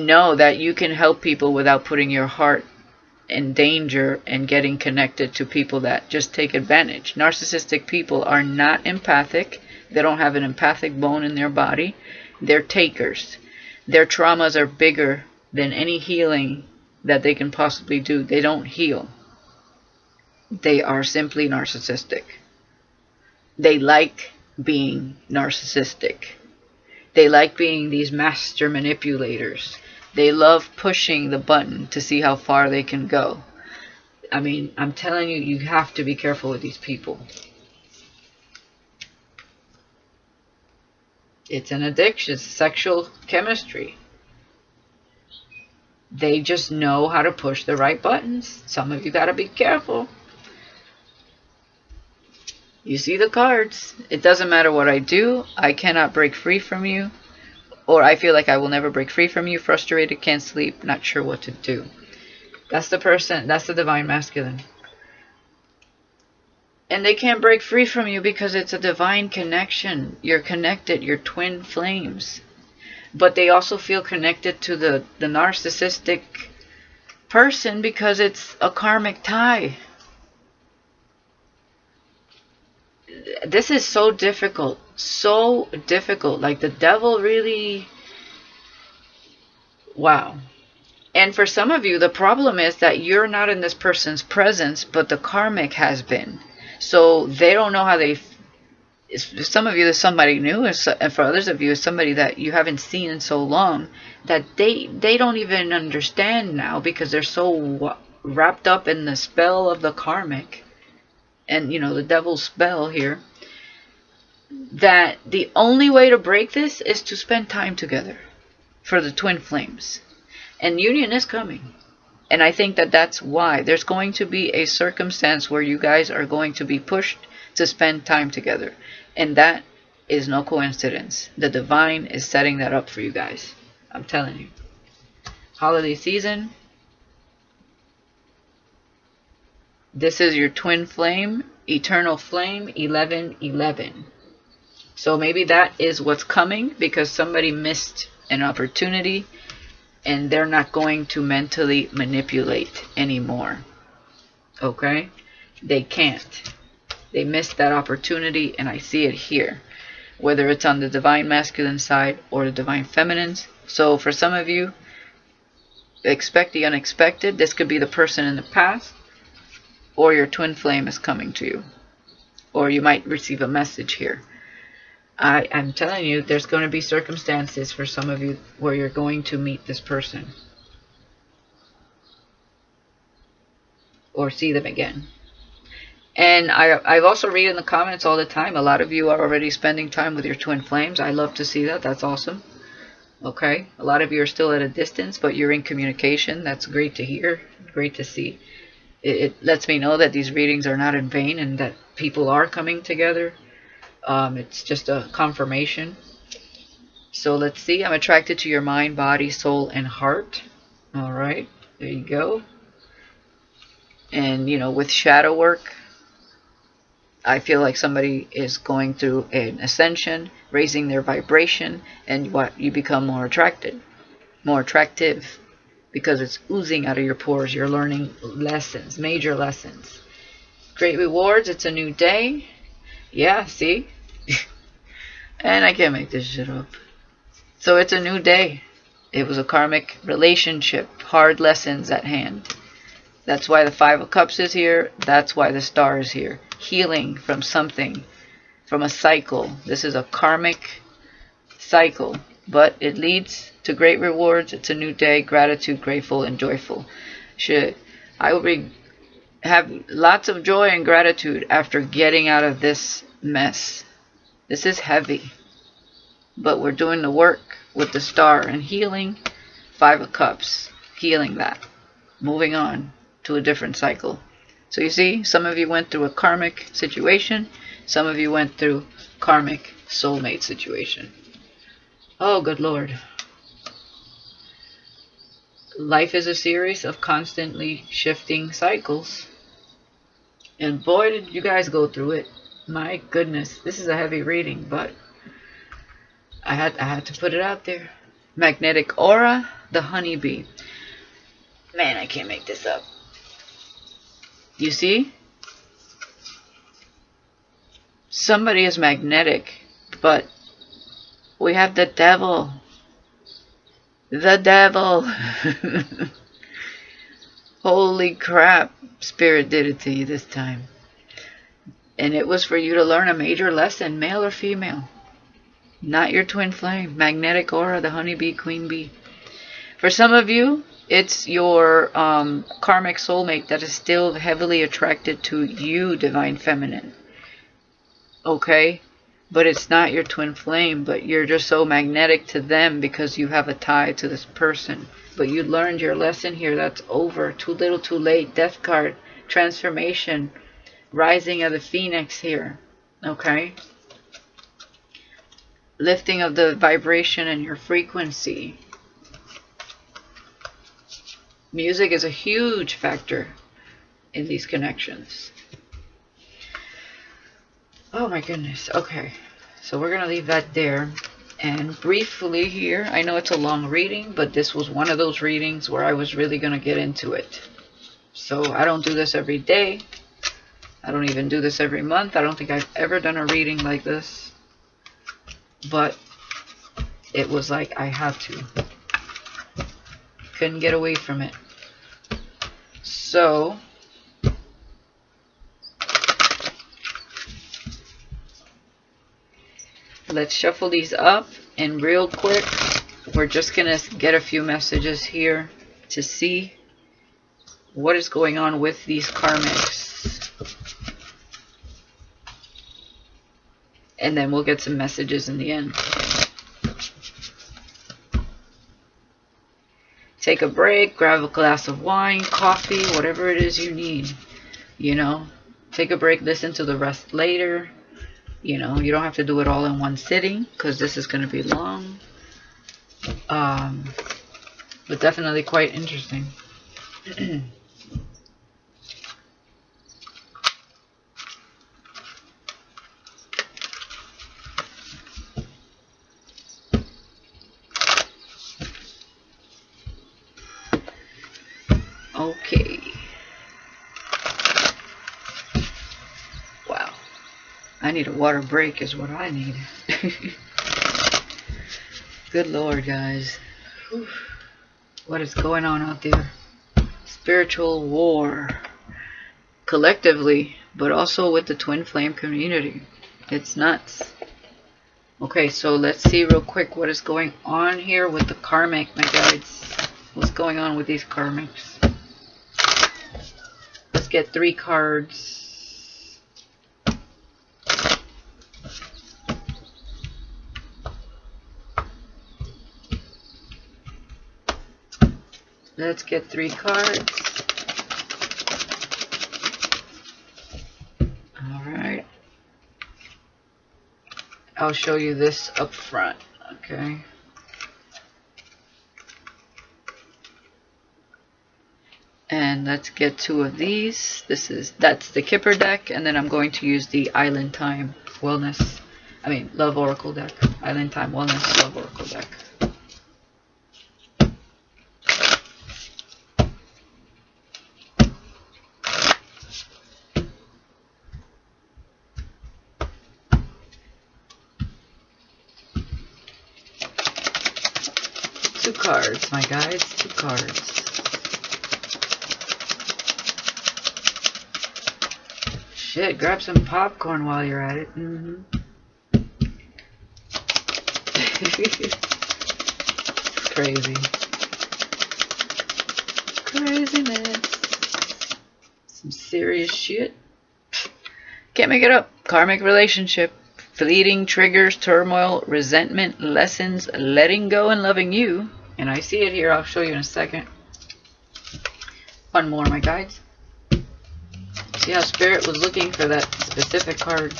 [SPEAKER 1] know that you can help people without putting your heart in danger and getting connected to people that just take advantage. Narcissistic people are not empathic. They don't have an empathic bone in their body. They're takers. Their traumas are bigger than any healing that they can possibly do. They don't heal. They are simply narcissistic. They like being narcissistic. They like being these master manipulators. They love pushing the button to see how far they can go. I mean, I'm telling you, you have to be careful with these people. It's an addiction, sexual chemistry. They just know how to push the right buttons. Some of you got to be careful. You see the cards. It doesn't matter what I do. I cannot break free from you. Or I feel like I will never break free from you. Frustrated, can't sleep, not sure what to do. That's the person. That's the divine masculine. And they can't break free from you because it's a divine connection. You're connected. You're twin flames. But they also feel connected to the narcissistic person because it's a karmic tie. This is so difficult. So difficult. Like the devil really... Wow. And for some of you, the problem is that you're not in this person's presence, but the karmic has been. So they don't know how they... Some of you, there's somebody new, and for others of you, it's somebody that you haven't seen in so long that they don't even understand now because they're so wrapped up in the spell of the karmic and, you know, the devil's spell here, that the only way to break this is to spend time together for the twin flames. And union is coming. And I think that that's why there's going to be a circumstance where you guys are going to be pushed to spend time together. And that is no coincidence. The divine is setting that up for you guys. I'm telling you. Holiday season. This is your twin flame. Eternal flame 1111. So maybe that is what's coming because somebody missed an opportunity and they're not going to mentally manipulate anymore. Okay? They can't. They missed that opportunity, and I see it here. Whether it's on the divine masculine side or the divine feminines. So for some of you, expect the unexpected. This could be the person in the past, or your twin flame is coming to you. Or you might receive a message here. I'm telling you, there's going to be circumstances for some of you where you're going to meet this person or see them again. And I've also read in the comments all the time, a lot of you are already spending time with your twin flames. I love to see that. That's awesome. Okay. A lot of you are still at a distance, but you're in communication. That's great to hear. Great to see. It lets me know that these readings are not in vain and that people are coming together. It's just a confirmation. So let's see. I'm attracted to your mind, body, soul, and heart. All right. There you go. And, you know, with shadow work, I feel like somebody is going through an ascension, raising their vibration, and what you become more attracted, more attractive, because it's oozing out of your pores. You're learning lessons, major lessons. Great rewards. It's a new day. Yeah, see? And I can't make this shit up. So it's a new day. It was a karmic relationship. Hard lessons at hand. That's why the Five of Cups is here. That's why the Star is here. Healing from something, from a cycle. This is a karmic cycle, but it leads to great rewards. It's a new day. Gratitude, grateful, and joyful. I will have lots of joy and gratitude after getting out of this mess. This is heavy, but we're doing the work with the Star and healing. Five of Cups, healing that. Moving on to a different cycle. So you see, some of you went through a karmic situation. Some of you went through karmic soulmate situation. Oh, good Lord. Life is a series of constantly shifting cycles. And boy, did you guys go through it. My goodness. This is a heavy reading, but I had to put it out there. Magnetic aura, the honeybee. Man, I can't make this up. You see? Somebody is magnetic, but we have the devil. The devil. Holy crap. Spirit did it to you this time. And it was for you to learn a major lesson, male or female. Not your twin flame. Magnetic aura, the honeybee, queen bee. For some of you, it's your karmic soulmate that is still heavily attracted to you, divine feminine. Okay? But it's not your twin flame, but you're just so magnetic to them because you have a tie to this person. But you learned your lesson here. That's over. Too little, too late. Death card. Transformation. Rising of the phoenix here. Okay? Lifting of the vibration and your frequency. Music is a huge factor in these connections. Oh my goodness. Okay. So we're going to leave that there. And briefly here, I know it's a long reading, but this was one of those readings where I was really going to get into it. So I don't do this every day. I don't even do this every month. I don't think I've ever done a reading like this. But it was like I had to. Couldn't get away from it. So let's shuffle these up, and real quick we're just gonna get a few messages here to see what is going on with these karmics, and then we'll get some messages in the end. Take a break, grab a glass of wine, coffee, whatever it is you need. You know, take a break, listen to the rest later. You know, you don't have to do it all in one sitting because this is going to be long. But definitely quite interesting. Okay. Wow. I need a water break is what I need. Good Lord, guys. Whew. What is going on out there? Spiritual war. Collectively, but also with the twin flame community. It's nuts. Okay, so let's see real quick what is going on here with the karmic, my guides. What's going on with these karmics? Let's get 3 cards. Let's get 3 cards. Alright. I'll show you this up front, okay? And let's get 2 of these. That's the Kipper deck, and then I'm going to use the Island Time Wellness. Love Oracle deck. Island Time Wellness Love Oracle deck. Two cards, my guys. 2 cards. Shit, grab some popcorn while you're at it. It's crazy. Craziness. Some serious shit. Can't make it up. Karmic relationship. Fleeting triggers, turmoil, resentment, lessons, letting go and loving you. And I see it here. I'll show you in a second. One more, my guides. See how Spirit was looking for that specific card.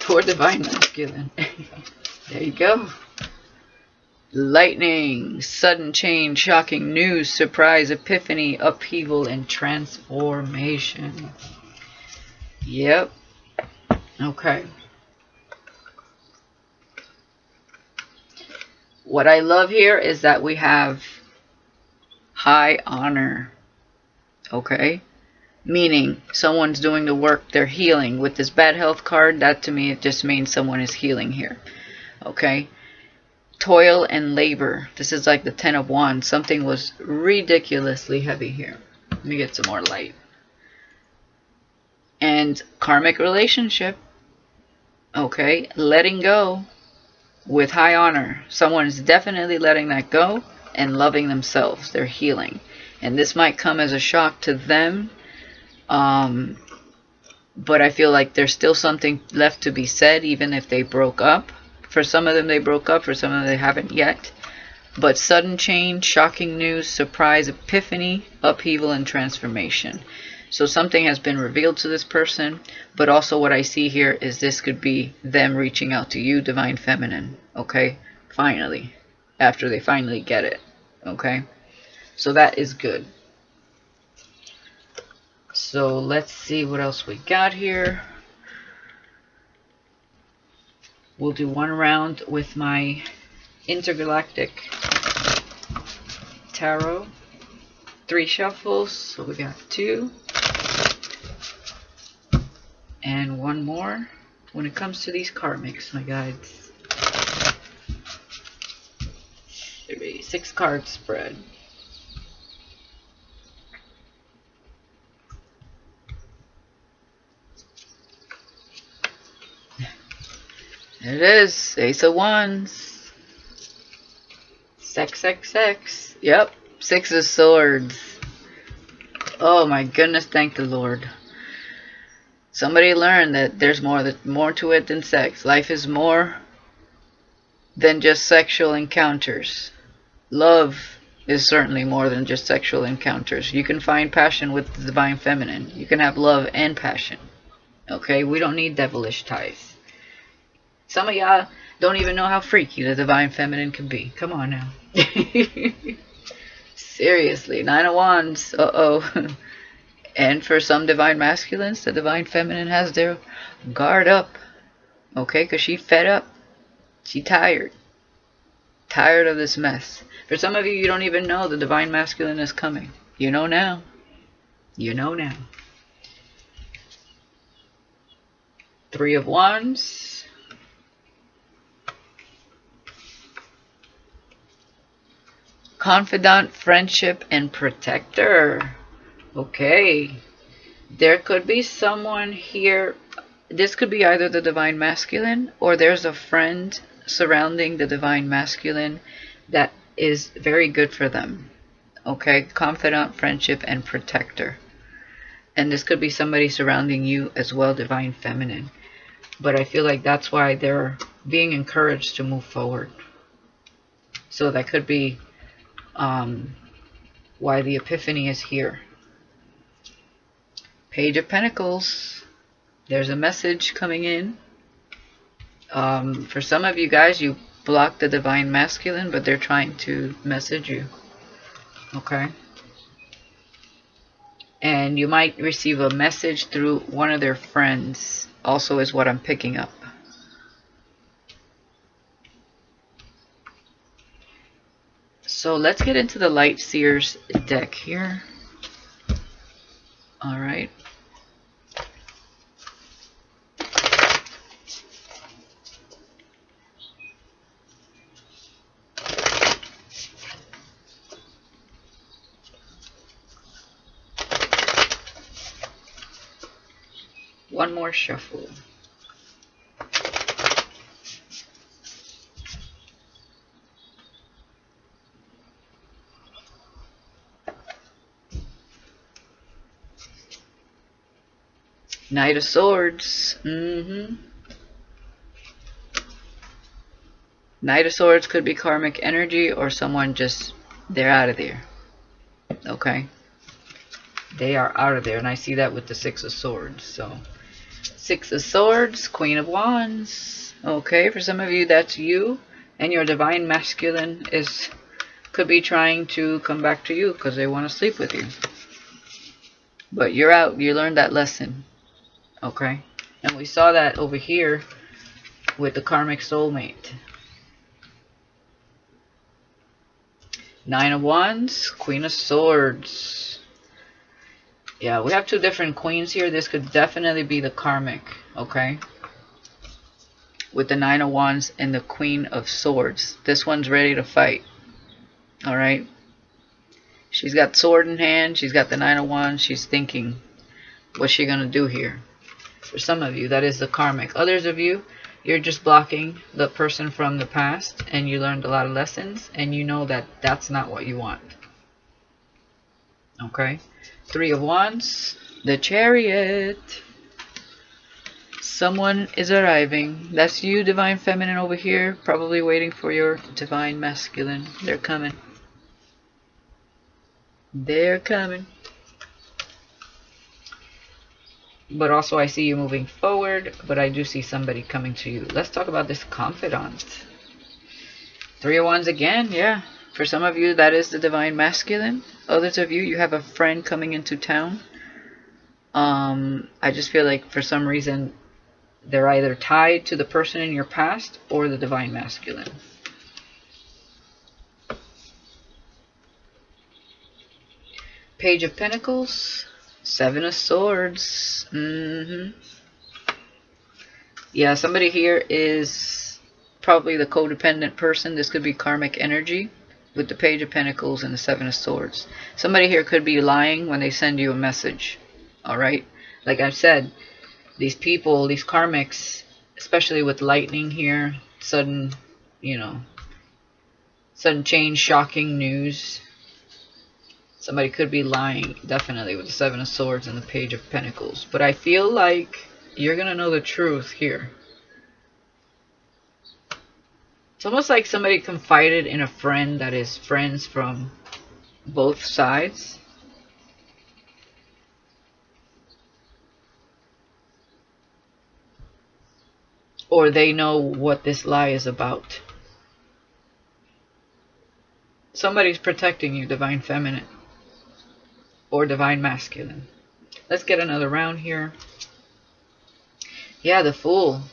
[SPEAKER 1] For Divine Masculine. There you go. Lightning, sudden change, shocking news, surprise, epiphany, upheaval, and transformation. Yep. Okay. What I love here is that we have high honor. Okay. Meaning someone's doing the work, they're healing. With this bad health card, that to me, it just means someone is healing here. Okay. Toil and labor. This is like the 10 of Wands. Something was ridiculously heavy here. Let me get some more light. And karmic relationship. Okay. Letting go with high honor. Someone is definitely letting that go and loving themselves. They're healing. And this might come as a shock to them. But I feel like there's still something left to be said, even if they broke up. For some of them they broke up, for some of them they haven't yet. But sudden change, shocking news, surprise, epiphany, upheaval, and transformation. So something has been revealed to this person, but also what I see here is this could be them reaching out to you, Divine Feminine, okay? Finally, after they finally get it, okay? So that is good. So let's see what else we got here. We'll do 1 round with my Intergalactic Tarot. 3 shuffles, so we got 2. And 1 more. When it comes to these karmics, my guides. 6 card spread. It is. Ace of Wands. Sex. Yep. 6 of Swords. Oh my goodness, thank the Lord. Somebody learned that there's more to it than sex. Life is more than just sexual encounters. Love is certainly more than just sexual encounters. You can find passion with the Divine Feminine. You can have love and passion. Okay, we don't need devilish ties. Some of y'all don't even know how freaky the Divine Feminine can be. Come on now. Seriously, 9 of Wands. Uh-oh. And for some Divine Masculines, the Divine Feminine has their guard up. Okay, because she fed up. She tired. Tired of this mess. For some of you, you don't even know the Divine Masculine is coming. You know now. You know now. 3 of Wands. Confidant, friendship, and protector. Okay. There could be someone here. This could be either the divine masculine or there's a friend surrounding the divine masculine that is very good for them. Okay. Confidant, friendship, and protector. And this could be somebody surrounding you as well, divine feminine. But I feel like that's why they're being encouraged to move forward. So that could be why the epiphany is here. Page of Pentacles. There's a message coming in. For some of you guys, you blocked the divine masculine, but they're trying to message you. Okay. And you might receive a message through one of their friends, also is what I'm picking up. So let's get into the Light Seers deck here. All right. One more shuffle. Knight of Swords. Knight of Swords could be karmic energy or someone just, they're out of there. Okay. They are out of there. And I see that with the Six of Swords. So, Six of Swords, Queen of Wands. Okay, for some of you, that's you. And your divine masculine could be trying to come back to you because they want to sleep with you. But you're out. You learned that lesson. Okay. And we saw that over here with the karmic soulmate. Nine of Wands, Queen of Swords. Yeah, we have two different queens here. This could definitely be the karmic, okay? With the Nine of Wands and the Queen of Swords. This one's ready to fight. Alright? She's got sword in hand. She's got the Nine of Wands. She's thinking, what's she going to do here? For some of you, that is the karmic. Others of you, you're just blocking the person from the past. And you learned a lot of lessons. And you know that that's not what you want. Okay? Three of Wands, the Chariot. Someone is arriving. That's you, divine feminine, over here. Probably waiting for your divine masculine. They're coming. They're coming. But also I see you moving forward. But I do see somebody coming to you. Let's talk about this confidant. Three of Wands again. Yeah. For some of you, that is the divine masculine. Others of you, you have a friend coming into town. I just feel like for some reason they're either tied to the person in your past or the divine masculine. Page of Pentacles, Seven of Swords. Yeah, somebody here is probably the codependent person. This could be karmic energy with the Page of Pentacles and the Seven of Swords. Somebody here could be lying when they send you a message. Alright? Like I've said, these people, these karmics, especially with lightning here, sudden, sudden change, shocking news. Somebody could be lying, definitely, with the Seven of Swords and the Page of Pentacles. But I feel like you're going to know the truth here. It's almost like somebody confided in a friend that is friends from both sides. Or they know what this lie is about. Somebody's protecting you, divine feminine. Or divine masculine. Let's get another round here. Yeah, the Fool.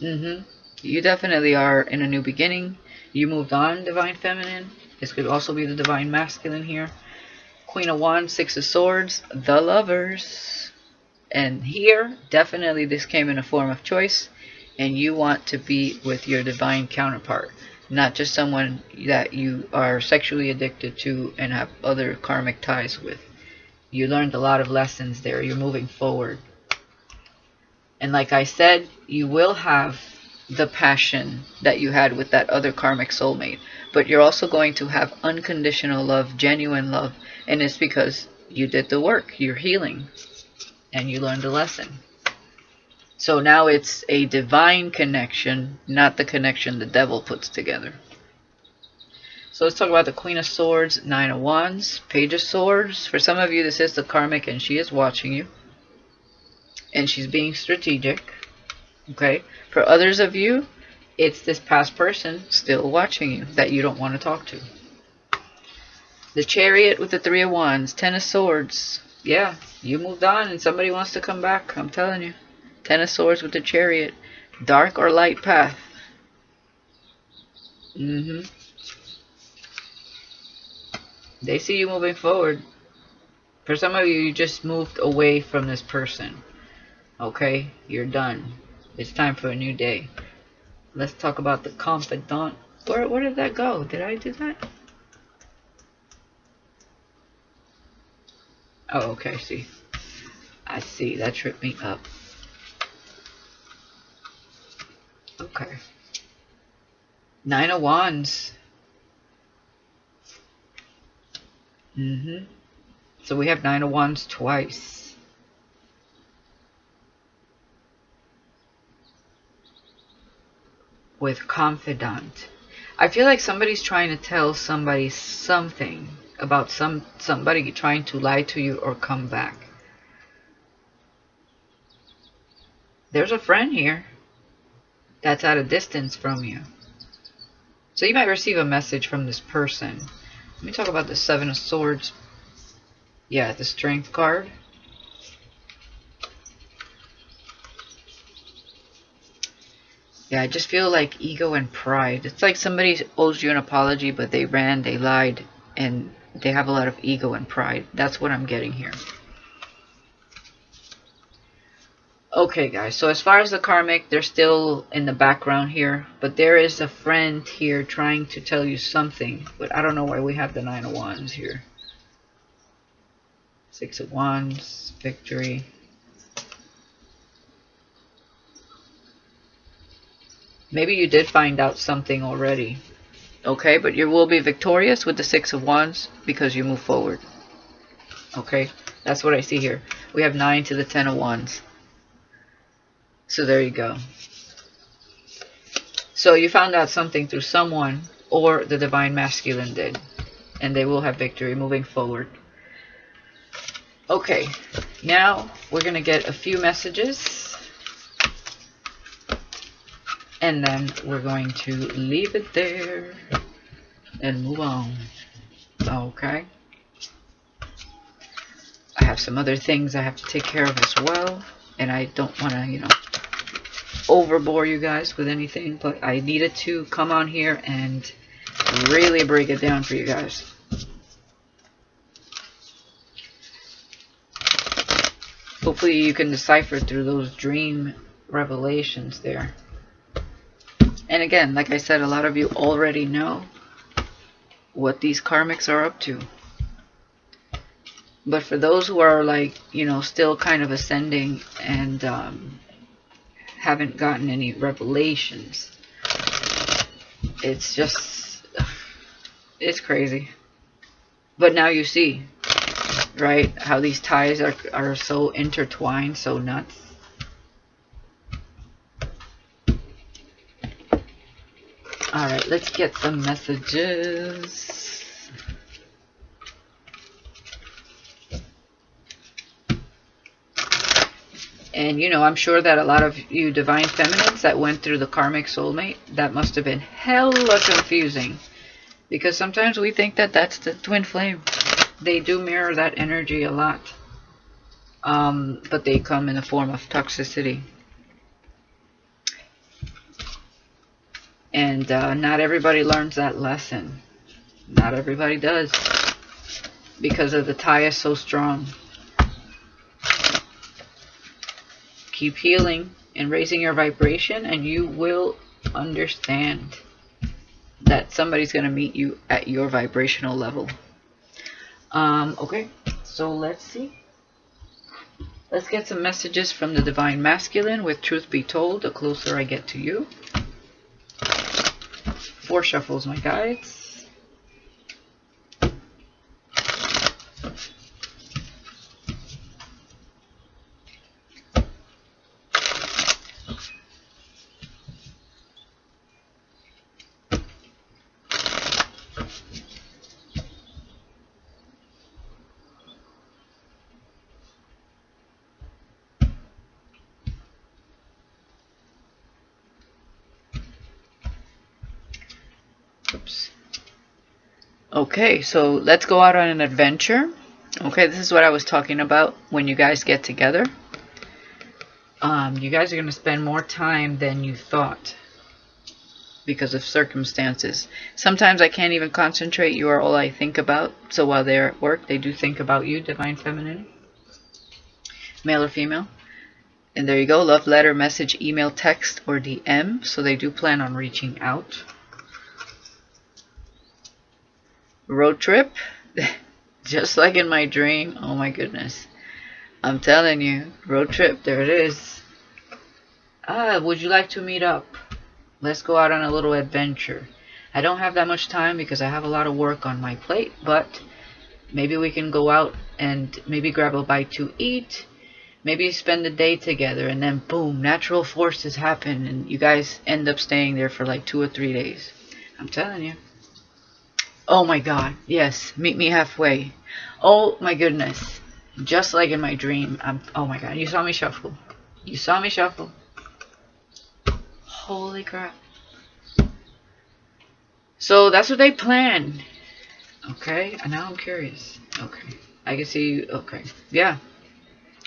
[SPEAKER 1] You definitely are in a new beginning. You moved on, divine feminine. This could also be the divine masculine here. Queen of Wands, Six of Swords, the Lovers. And here, definitely this came in a form of choice. And you want to be with your divine counterpart. not just someone that you are sexually addicted to and have other karmic ties with. You learned a lot of lessons there. You're moving forward. And like I said, you will have the passion that you had with that other karmic soulmate. But you're also going to have unconditional love, genuine love. And it's because you did the work. You're healing. And you learned a lesson. So now it's a divine connection, not the connection the devil puts together. So let's talk about the Queen of Swords, Nine of Wands, Page of Swords. For some of you, this is the karmic and she is watching you. And she's being strategic. Okay? For others of you, it's this past person still watching you that you don't want to talk to. The Chariot with the Three of Wands, Ten of Swords. Yeah, you moved on and somebody wants to come back, I'm telling you. Ten of Swords with the Chariot. Dark or light path. They see you moving forward. For some of you, you just moved away from this person. Okay? You're done. It's time for a new day. Let's talk about the Confidant. Where did that go? Did I do that? Oh, okay. See. I see. That tripped me up. Okay. Nine of Wands. So we have Nine of Wands twice. With Confidant. I feel like somebody's trying to tell somebody something about somebody trying to lie to you or come back. There's a friend here that's at a distance from you. So you might receive a message from this person. Let me talk about the Seven of Swords. Yeah, the Strength card. Yeah, I just feel like ego and pride. It's like somebody owes you an apology, but they ran, they lied, and they have a lot of ego and pride. That's what I'm getting here. Okay, guys, so as far as the karmic, they're still in the background here. But there is a friend here trying to tell you something. But I don't know why we have the Nine of Wands here. Six of Wands, victory. Maybe you did find out something already. Okay, but you will be victorious with the Six of Wands because you move forward. Okay, that's what I see here. We have 9 to the 10 of Wands. So there you go. So you found out something through someone or the Divine Masculine did. And they will have victory moving forward. Okay, now we're going to get a few messages. And then we're going to leave it there and move on. Okay. I have some other things I have to take care of as well. And I don't want to, overbore you guys with anything. But I needed to come on here and really break it down for you guys. Hopefully you can decipher through those dream revelations there. And again, like I said, a lot of you already know what these karmics are up to. But for those who are like, still kind of ascending and haven't gotten any revelations, it's crazy. But now you see, right, how these ties are so intertwined, so nuts. Alright, let's get some messages. And I'm sure that a lot of you divine feminines that went through the karmic soulmate, that must have been hella confusing. Because sometimes we think that that's the twin flame. They do mirror that energy a lot. But they come in the form of toxicity. And not everybody learns that lesson. Not everybody does. Because of the tie is so strong. Keep healing and raising your vibration and you will understand. that somebody's going to meet you at your vibrational level. Okay, so let's see. Let's get some messages from the Divine Masculine with Truth Be Told, the closer I get to you. 4 shuffles, my guides. Oops. Okay, so let's go out on an adventure. Okay, this is what I was talking about when you guys get together. You guys are going to spend more time than you thought because of circumstances. Sometimes I can't even concentrate. You are all I think about. So while they're at work, they do think about you, Divine Feminine. Male or female. And there you go. Love letter, message, email, text, or DM. So they do plan on reaching out. Road trip. Just like in my dream. Oh my goodness. I'm telling you. Road trip. There it is. Would you like to meet up? Let's go out on a little adventure. I don't have that much time because I have a lot of work on my plate, but maybe we can go out and maybe grab a bite to eat. Maybe spend the day together, and then boom, natural forces happen and you guys end up staying there for like 2 or 3 days. I'm telling you. Oh my God, yes, meet me halfway. Oh my goodness, just like in my dream. Oh my God, you saw me shuffle. You saw me shuffle. Holy crap. So that's what they planned. Okay, and now I'm curious. Okay, I can see you. Okay, yeah.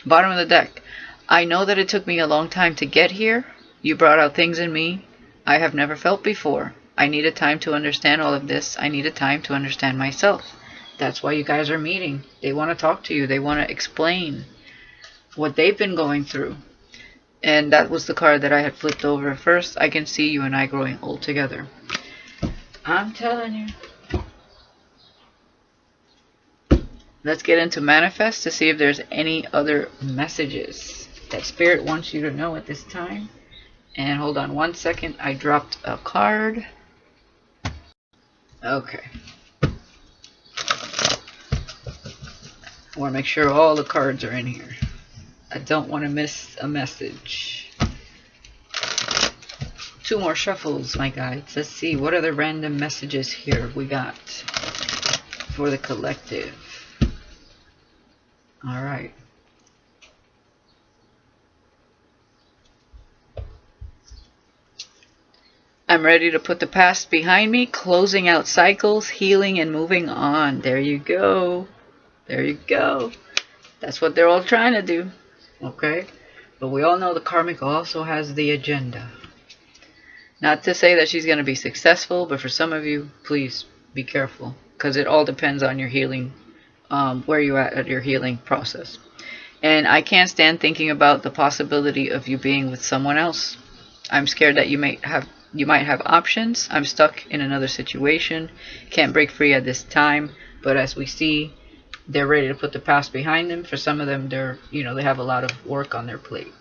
[SPEAKER 1] Bottom of the deck. I know that it took me a long time to get here. You brought out things in me I have never felt before. I needed time to understand all of this. I needed time to understand myself. That's why you guys are meeting. They want to talk to you. They want to explain what they've been going through. And that was the card that I had flipped over first. I can see you and I growing old together. I'm telling you. Let's get into manifest to see if there's any other messages that Spirit wants you to know at this time. And hold on 1 second. I dropped a card. Okay. I want to make sure all the cards are in here. I don't want to miss a message. 2 more shuffles, my guides. Let's see. What are the random messages here we got for the collective? Alright. I'm ready to put the past behind me, closing out cycles, healing, and moving on. There you go. There you go. That's what they're all trying to do. Okay? But we all know the karmic also has the agenda. Not to say that she's going to be successful, but for some of you, please be careful. Because it all depends on your healing, where you're at your healing process. And I can't stand thinking about the possibility of you being with someone else. I'm scared that you might have options. I'm stuck in another situation. Can't break free at this time. But as we see, they're ready to put the past behind them. For some of them, they have a lot of work on their plate.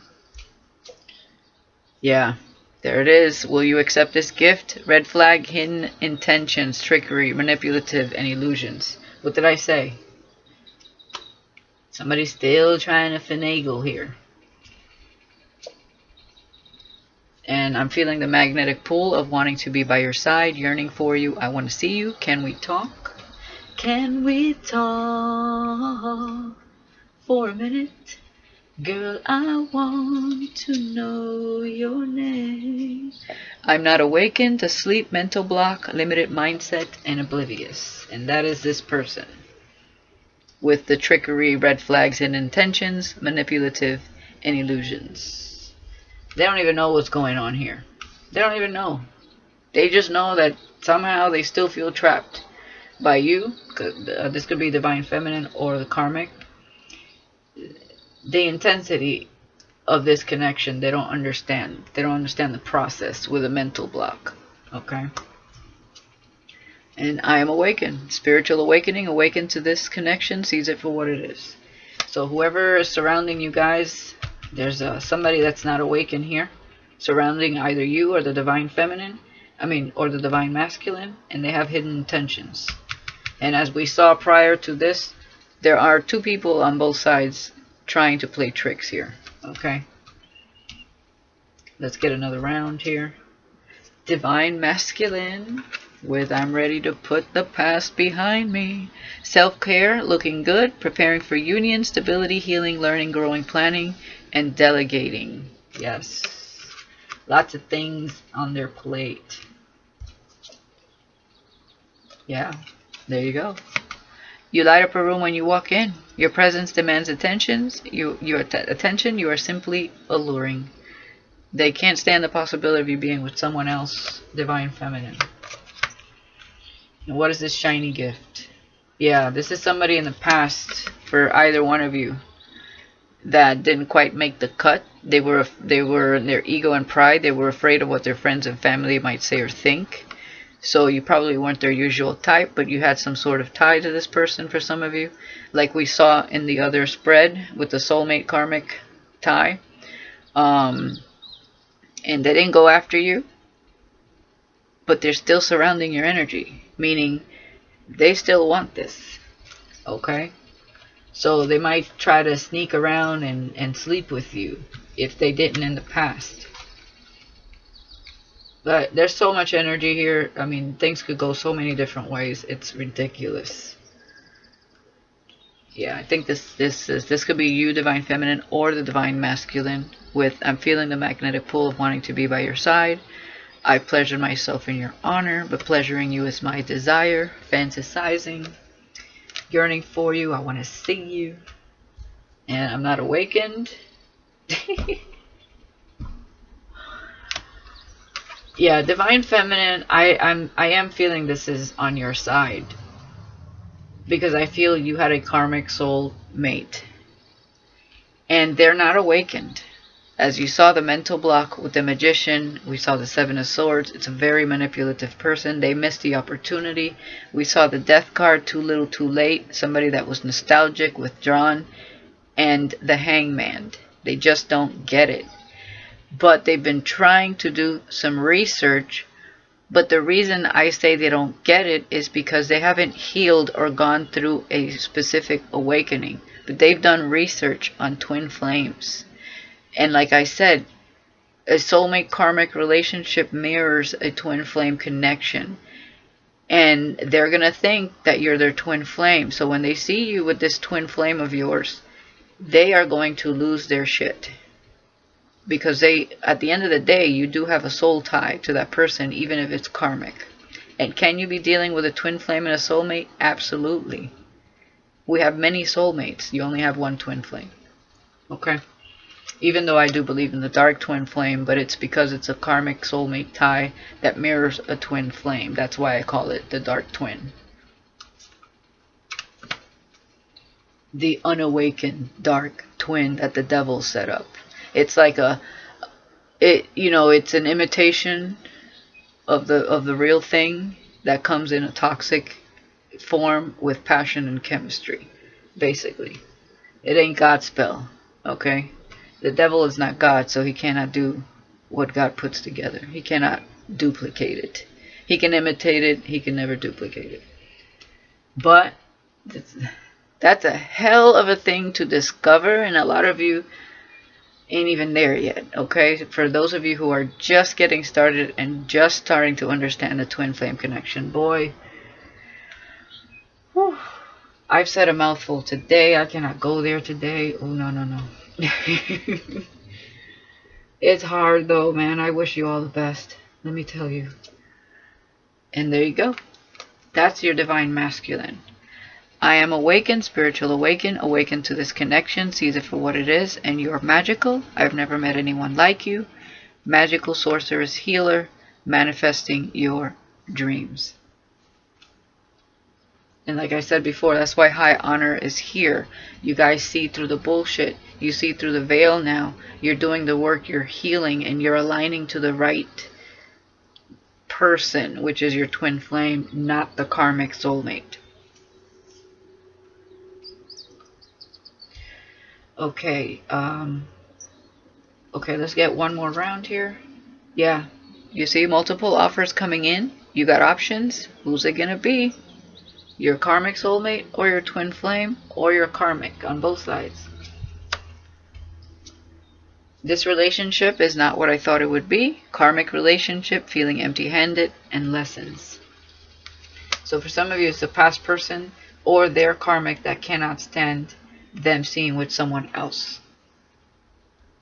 [SPEAKER 1] Yeah, there it is. Will you accept this gift? Red flag, hidden intentions, trickery, manipulative, and illusions. What did I say? Somebody's still trying to finagle here. And I'm feeling the magnetic pull of wanting to be by your side, yearning for you. I want to see you. Can we talk? Can we talk for a minute? Girl, I want to know your name. I'm not awakened to sleep, mental block, limited mindset, and oblivious. And that is this person. With the trickery, red flags, and intentions, manipulative, and illusions. They don't even know what's going on here. They don't even know. They just know that somehow they still feel trapped by you. This could be Divine Feminine or the karmic. The intensity of this connection, they don't understand. They don't understand the process with a mental block. Okay? And I am awakened. Spiritual awakening, awakened to this connection, sees it for what it is. So whoever is surrounding you guys, there's somebody that's not awakened here, surrounding either you or the divine feminine, or the divine masculine, and they have hidden intentions. And as we saw prior to this, there are two people on both sides trying to play tricks here. Okay? Let's get another round here. Divine masculine with I'm ready to put the past behind me. Self-care, looking good, preparing for union, stability, healing, learning, growing, planning, and delegating. Yes. Lots of things on their plate. Yeah, there you go. You light up a room when you walk in. Your presence demands attention. You are simply alluring. They can't stand the possibility of you being with someone else, divine feminine. And what is this shiny gift? Yeah, this is somebody in the past for either one of you that didn't quite make the cut. They were in their ego and pride. They were afraid of what their friends and family might say or think. So you probably weren't their usual type, but you had some sort of tie to this person for some of you. Like we saw in the other spread with the soulmate karmic tie. And they didn't go after you, but they're still surrounding your energy. Meaning they still want this. Okay? So they might try to sneak around and sleep with you if they didn't in the past. But there's so much energy here. I mean, things could go so many different ways. It's ridiculous. Yeah, I think this could be you, divine feminine, or the divine masculine. With I'm feeling the magnetic pull of wanting to be by your side. I pleasure myself in your honor, but pleasuring you is my desire. Fantasizing, yearning for you. I want to see you, and I'm not awakened. Yeah, divine feminine, I am feeling this is on your side. Because I feel you had a karmic soul mate. And they're not awakened. As you saw the mental block with the magician, we saw the Seven of Swords. It's a very manipulative person. They missed the opportunity. We saw the Death card, too little, too late. Somebody that was nostalgic, withdrawn. And the Hangman. They just don't get it. But they've been trying to do some research. But the reason I say they don't get it is because they haven't healed or gone through a specific awakening. But they've done research on twin flames. And like I said, a soulmate karmic relationship mirrors a twin flame connection. And they're going to think that you're their twin flame. So when they see you with this twin flame of yours, they are going to lose their shit. Because at the end of the day, you do have a soul tie to that person, even if it's karmic. And can you be dealing with a twin flame and a soulmate? Absolutely. We have many soulmates. You only have one twin flame. Okay? Even though I do believe in the dark twin flame, but it's because it's a karmic soulmate tie that mirrors a twin flame. That's why I call it the dark twin. The unawakened dark twin that the devil set up. It's like it's an imitation of the real thing that comes in a toxic form with passion and chemistry. Basically, it ain't God's spell. Okay, the devil is not God, so he cannot do what God puts together. He cannot duplicate it. He can imitate it. He can never duplicate it. But that's a hell of a thing to discover, and a lot of you ain't even there yet, okay? For those of you who are just getting started and just starting to understand the twin flame connection, boy, whew, I've said a mouthful today. I cannot go there today. Oh, no. It's hard though, man. I wish you all the best. Let me tell you. And there you go. That's your divine masculine. I am awakened, spiritual awakened to this connection, sees it for what it is, and you're magical. I've never met anyone like you. Magical sorceress healer, manifesting your dreams. And like I said before, that's why high honor is here. You guys see through the bullshit. You see through the veil now. You're doing the work, you're healing, and you're aligning to the right person, which is your twin flame, not the karmic soulmate. Okay, okay, let's get one more round here. Yeah, you see multiple offers coming in. You got options. Who's it gonna be? Your karmic soulmate or your twin flame or your karmic on both sides. This relationship is not what I thought it would be. Karmic relationship, feeling empty-handed, and lessons. So for some of you, it's a past person or their karmic that cannot stand them seeing with someone else.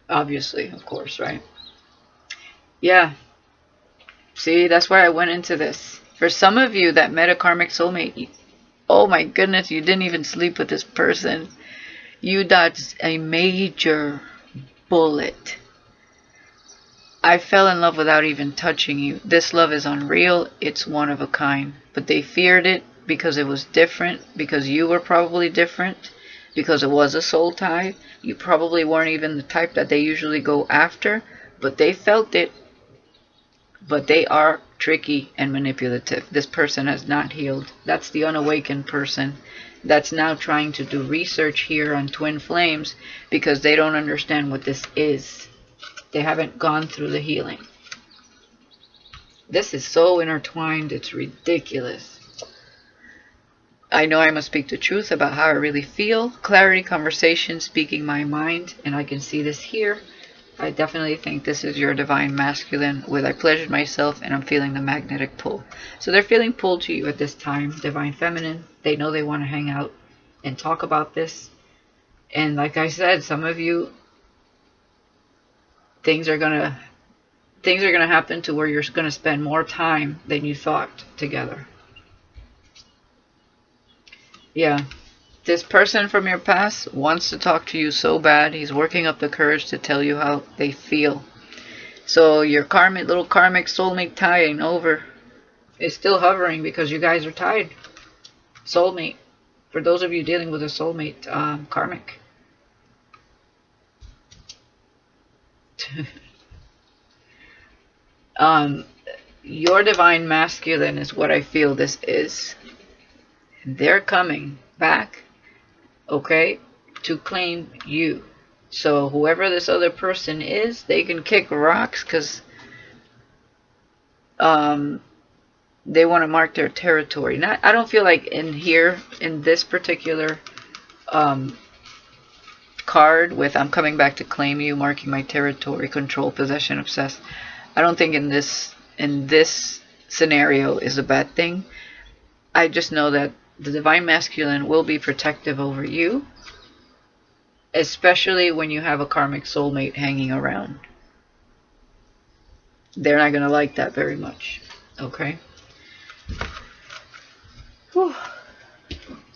[SPEAKER 1] Obviously, of course, right? Yeah. See, that's why I went into this. For some of you that met a karmic soulmate, oh my goodness, you didn't even sleep with this person. You dodged a major bullet. I fell in love without even touching you. This love is unreal. It's one of a kind. But they feared it because it was different, because you were probably different, because it was a soul tie. You probably weren't even the type that they usually go after, but they felt it. But they are tricky and manipulative. This person has not healed. That's the unawakened person that's now trying to do research here on twin flames because they don't understand what this is. They haven't gone through the healing. This is so intertwined, it's ridiculous. I know I must speak the truth about how I really feel. Clarity, conversation, speaking my mind, and I can see this here. I definitely think this is your divine masculine with I pleasured myself and I'm feeling the magnetic pull. So they're feeling pulled to you at this time. Divine feminine. They know they want to hang out and talk about this. And like I said, some of you, things are gonna happen to where you're gonna spend more time than you thought together. Yeah. This person from your past wants to talk to you so bad. He's working up the courage to tell you how they feel. So your little karmic soulmate tie ain't over. It's still hovering because you guys are tied. Soulmate. For those of you dealing with a soulmate, karmic. Your divine masculine is what I feel this is. They're coming back. Okay, to claim you. So whoever this other person is, they can kick rocks because they want to mark their territory. I don't feel like in here, in this particular card with I'm coming back to claim you, marking my territory, control, possession, obsess. I don't think in this scenario is a bad thing. I just know that the divine masculine will be protective over you, especially when you have a karmic soulmate hanging around. They're not going to like that very much. Okay? Whew.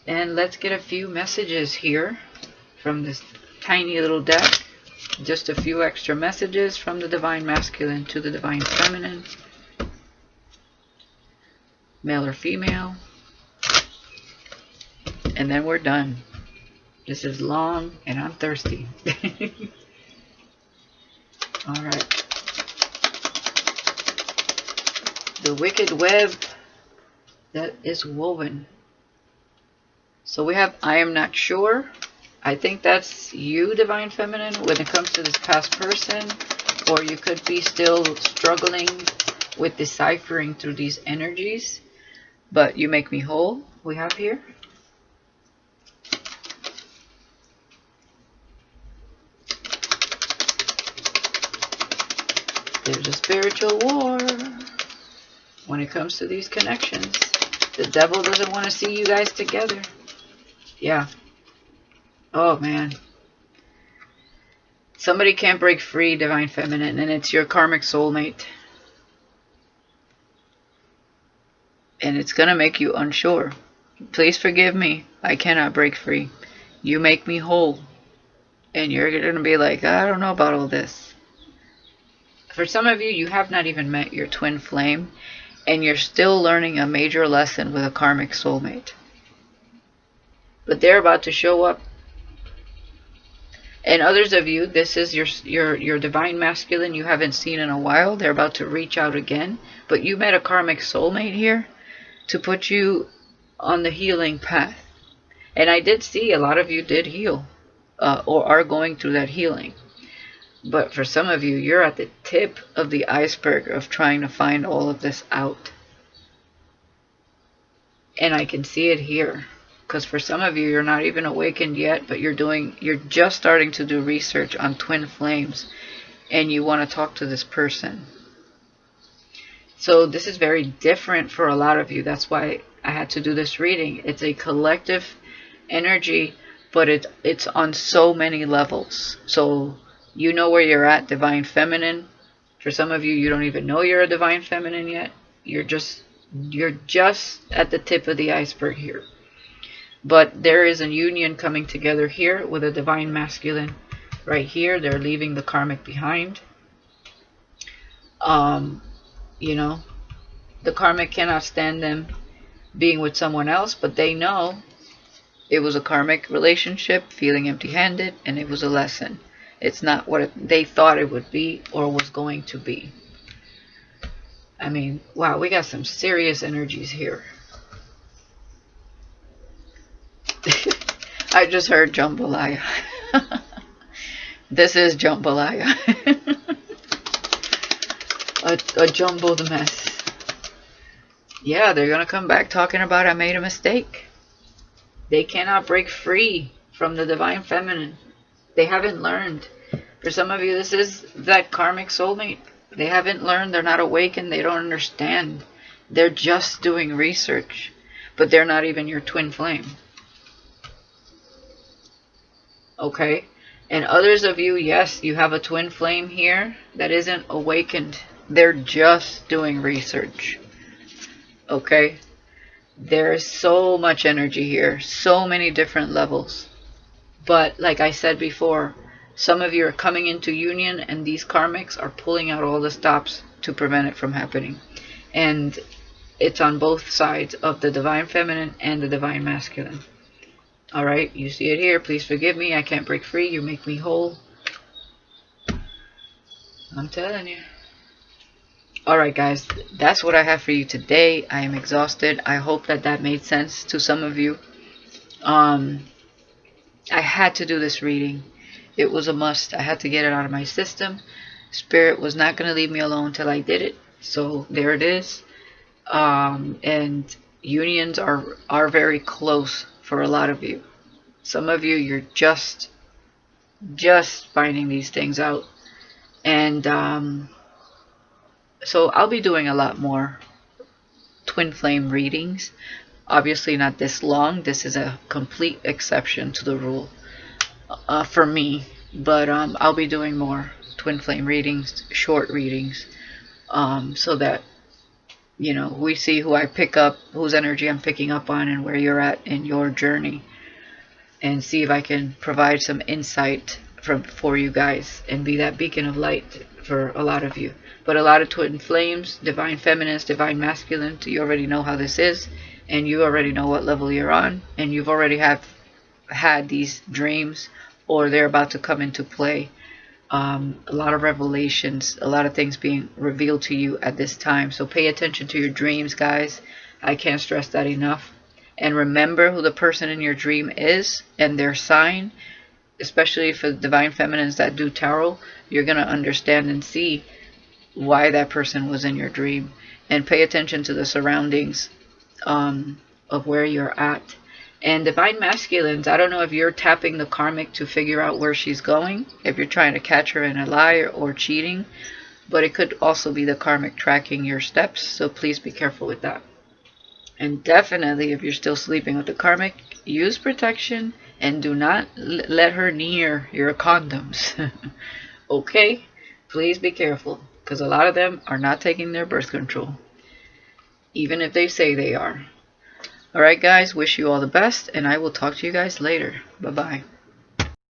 [SPEAKER 1] And let's get a few messages here from this tiny little deck. Just a few extra messages from the divine masculine to the divine feminine. Male or female. And then we're done. This is long and I'm thirsty. Alright. The wicked web that is woven. So we have I am not sure. I think that's you, divine feminine, when it comes to this past person. Or you could be still struggling with deciphering through these energies. But you make me whole, we have here. There's a spiritual war when it comes to these connections. The devil doesn't want to see you guys together. Yeah. Oh, man. Somebody can't break free, divine feminine, and it's your karmic soulmate. And it's going to make you unsure. Please forgive me. I cannot break free. You make me whole. And you're going to be like, I don't know about all this. For some of you, you have not even met your twin flame, and you're still learning a major lesson with a karmic soulmate. But they're about to show up. And others of you, this is your divine masculine you haven't seen in a while. They're about to reach out again. But you met a karmic soulmate here to put you on the healing path. And I did see a lot of you did heal or are going through that healing. But for some of you, you're at the tip of the iceberg of trying to find all of this out. And I can see it here. Because for some of you, you're not even awakened yet, but you're just starting to do research on twin flames. And you want to talk to this person. So this is very different for a lot of you. That's why I had to do this reading. It's a collective energy, but it's on so many levels. So you know where you're at, divine feminine. For some of you, you don't even know you're a divine feminine yet. You're just at the tip of the iceberg here. But there is a union coming together here with a divine masculine right here. They're leaving the karmic behind. You know, the karmic cannot stand them being with someone else, but they know it was a karmic relationship, feeling empty-handed, and it was a lesson. It's not what they thought it would be or was going to be. I mean, wow, we got some serious energies here. I just heard jambalaya. This is jambalaya. a jumbled mess. Yeah, they're going to come back talking about I made a mistake. They cannot break free from the divine feminine. They haven't learned. For some of you, this is that karmic soulmate. They haven't learned. They're not awakened. They don't understand. They're just doing research. But they're not even your twin flame. Okay? And others of you, yes, you have a twin flame here that isn't awakened. They're just doing research. Okay? There's so much energy here. So many different levels. But like I said before, some of you are coming into union and these karmics are pulling out all the stops to prevent it from happening. And it's on both sides of the divine feminine and the divine masculine. Alright, you see it here. Please forgive me. I can't break free. You make me whole. I'm telling you. Alright guys, that's what I have for you today. I am exhausted. I hope that made sense to some of you. I had to do this reading. It was a must. I had to get it out of my system. Spirit was not going to leave me alone till I did it. So there it is. And unions are very close for a lot of you. Some of you, you're just finding these things out. And so I'll be doing a lot more twin flame readings. Obviously not this long. This is a complete exception to the rule for me. But I'll be doing more twin flame readings, short readings, so that, you know, we see who I pick up, whose energy I'm picking up on, and where you're at in your journey. And see if I can provide some insight for you guys and be that beacon of light for a lot of you. But a lot of twin flames, divine feminines, divine masculine, you already know how this is, and you already know what level you're on, and you've already had these dreams, or they're about to come into play. A lot of revelations, a lot of things being revealed to you at this time. So pay attention to your dreams, guys. I can't stress that enough. And remember who the person in your dream is and their sign. Especially for divine feminines that do tarot, you're going to understand and see why that person was in your dream. And pay attention to the surroundings of where you're at. And divine masculines, I don't know if you're tapping the karmic to figure out where she's going, if you're trying to catch her in a lie or cheating, but it could also be the karmic tracking your steps, so please be careful with that. And definitely, if you're still sleeping with the karmic, use protection and do not let her near your condoms. Okay? Please be careful, because a lot of them are not taking their birth control, even if they say they are. Alright guys, wish you all the best, and I will talk to you guys later. Bye-bye.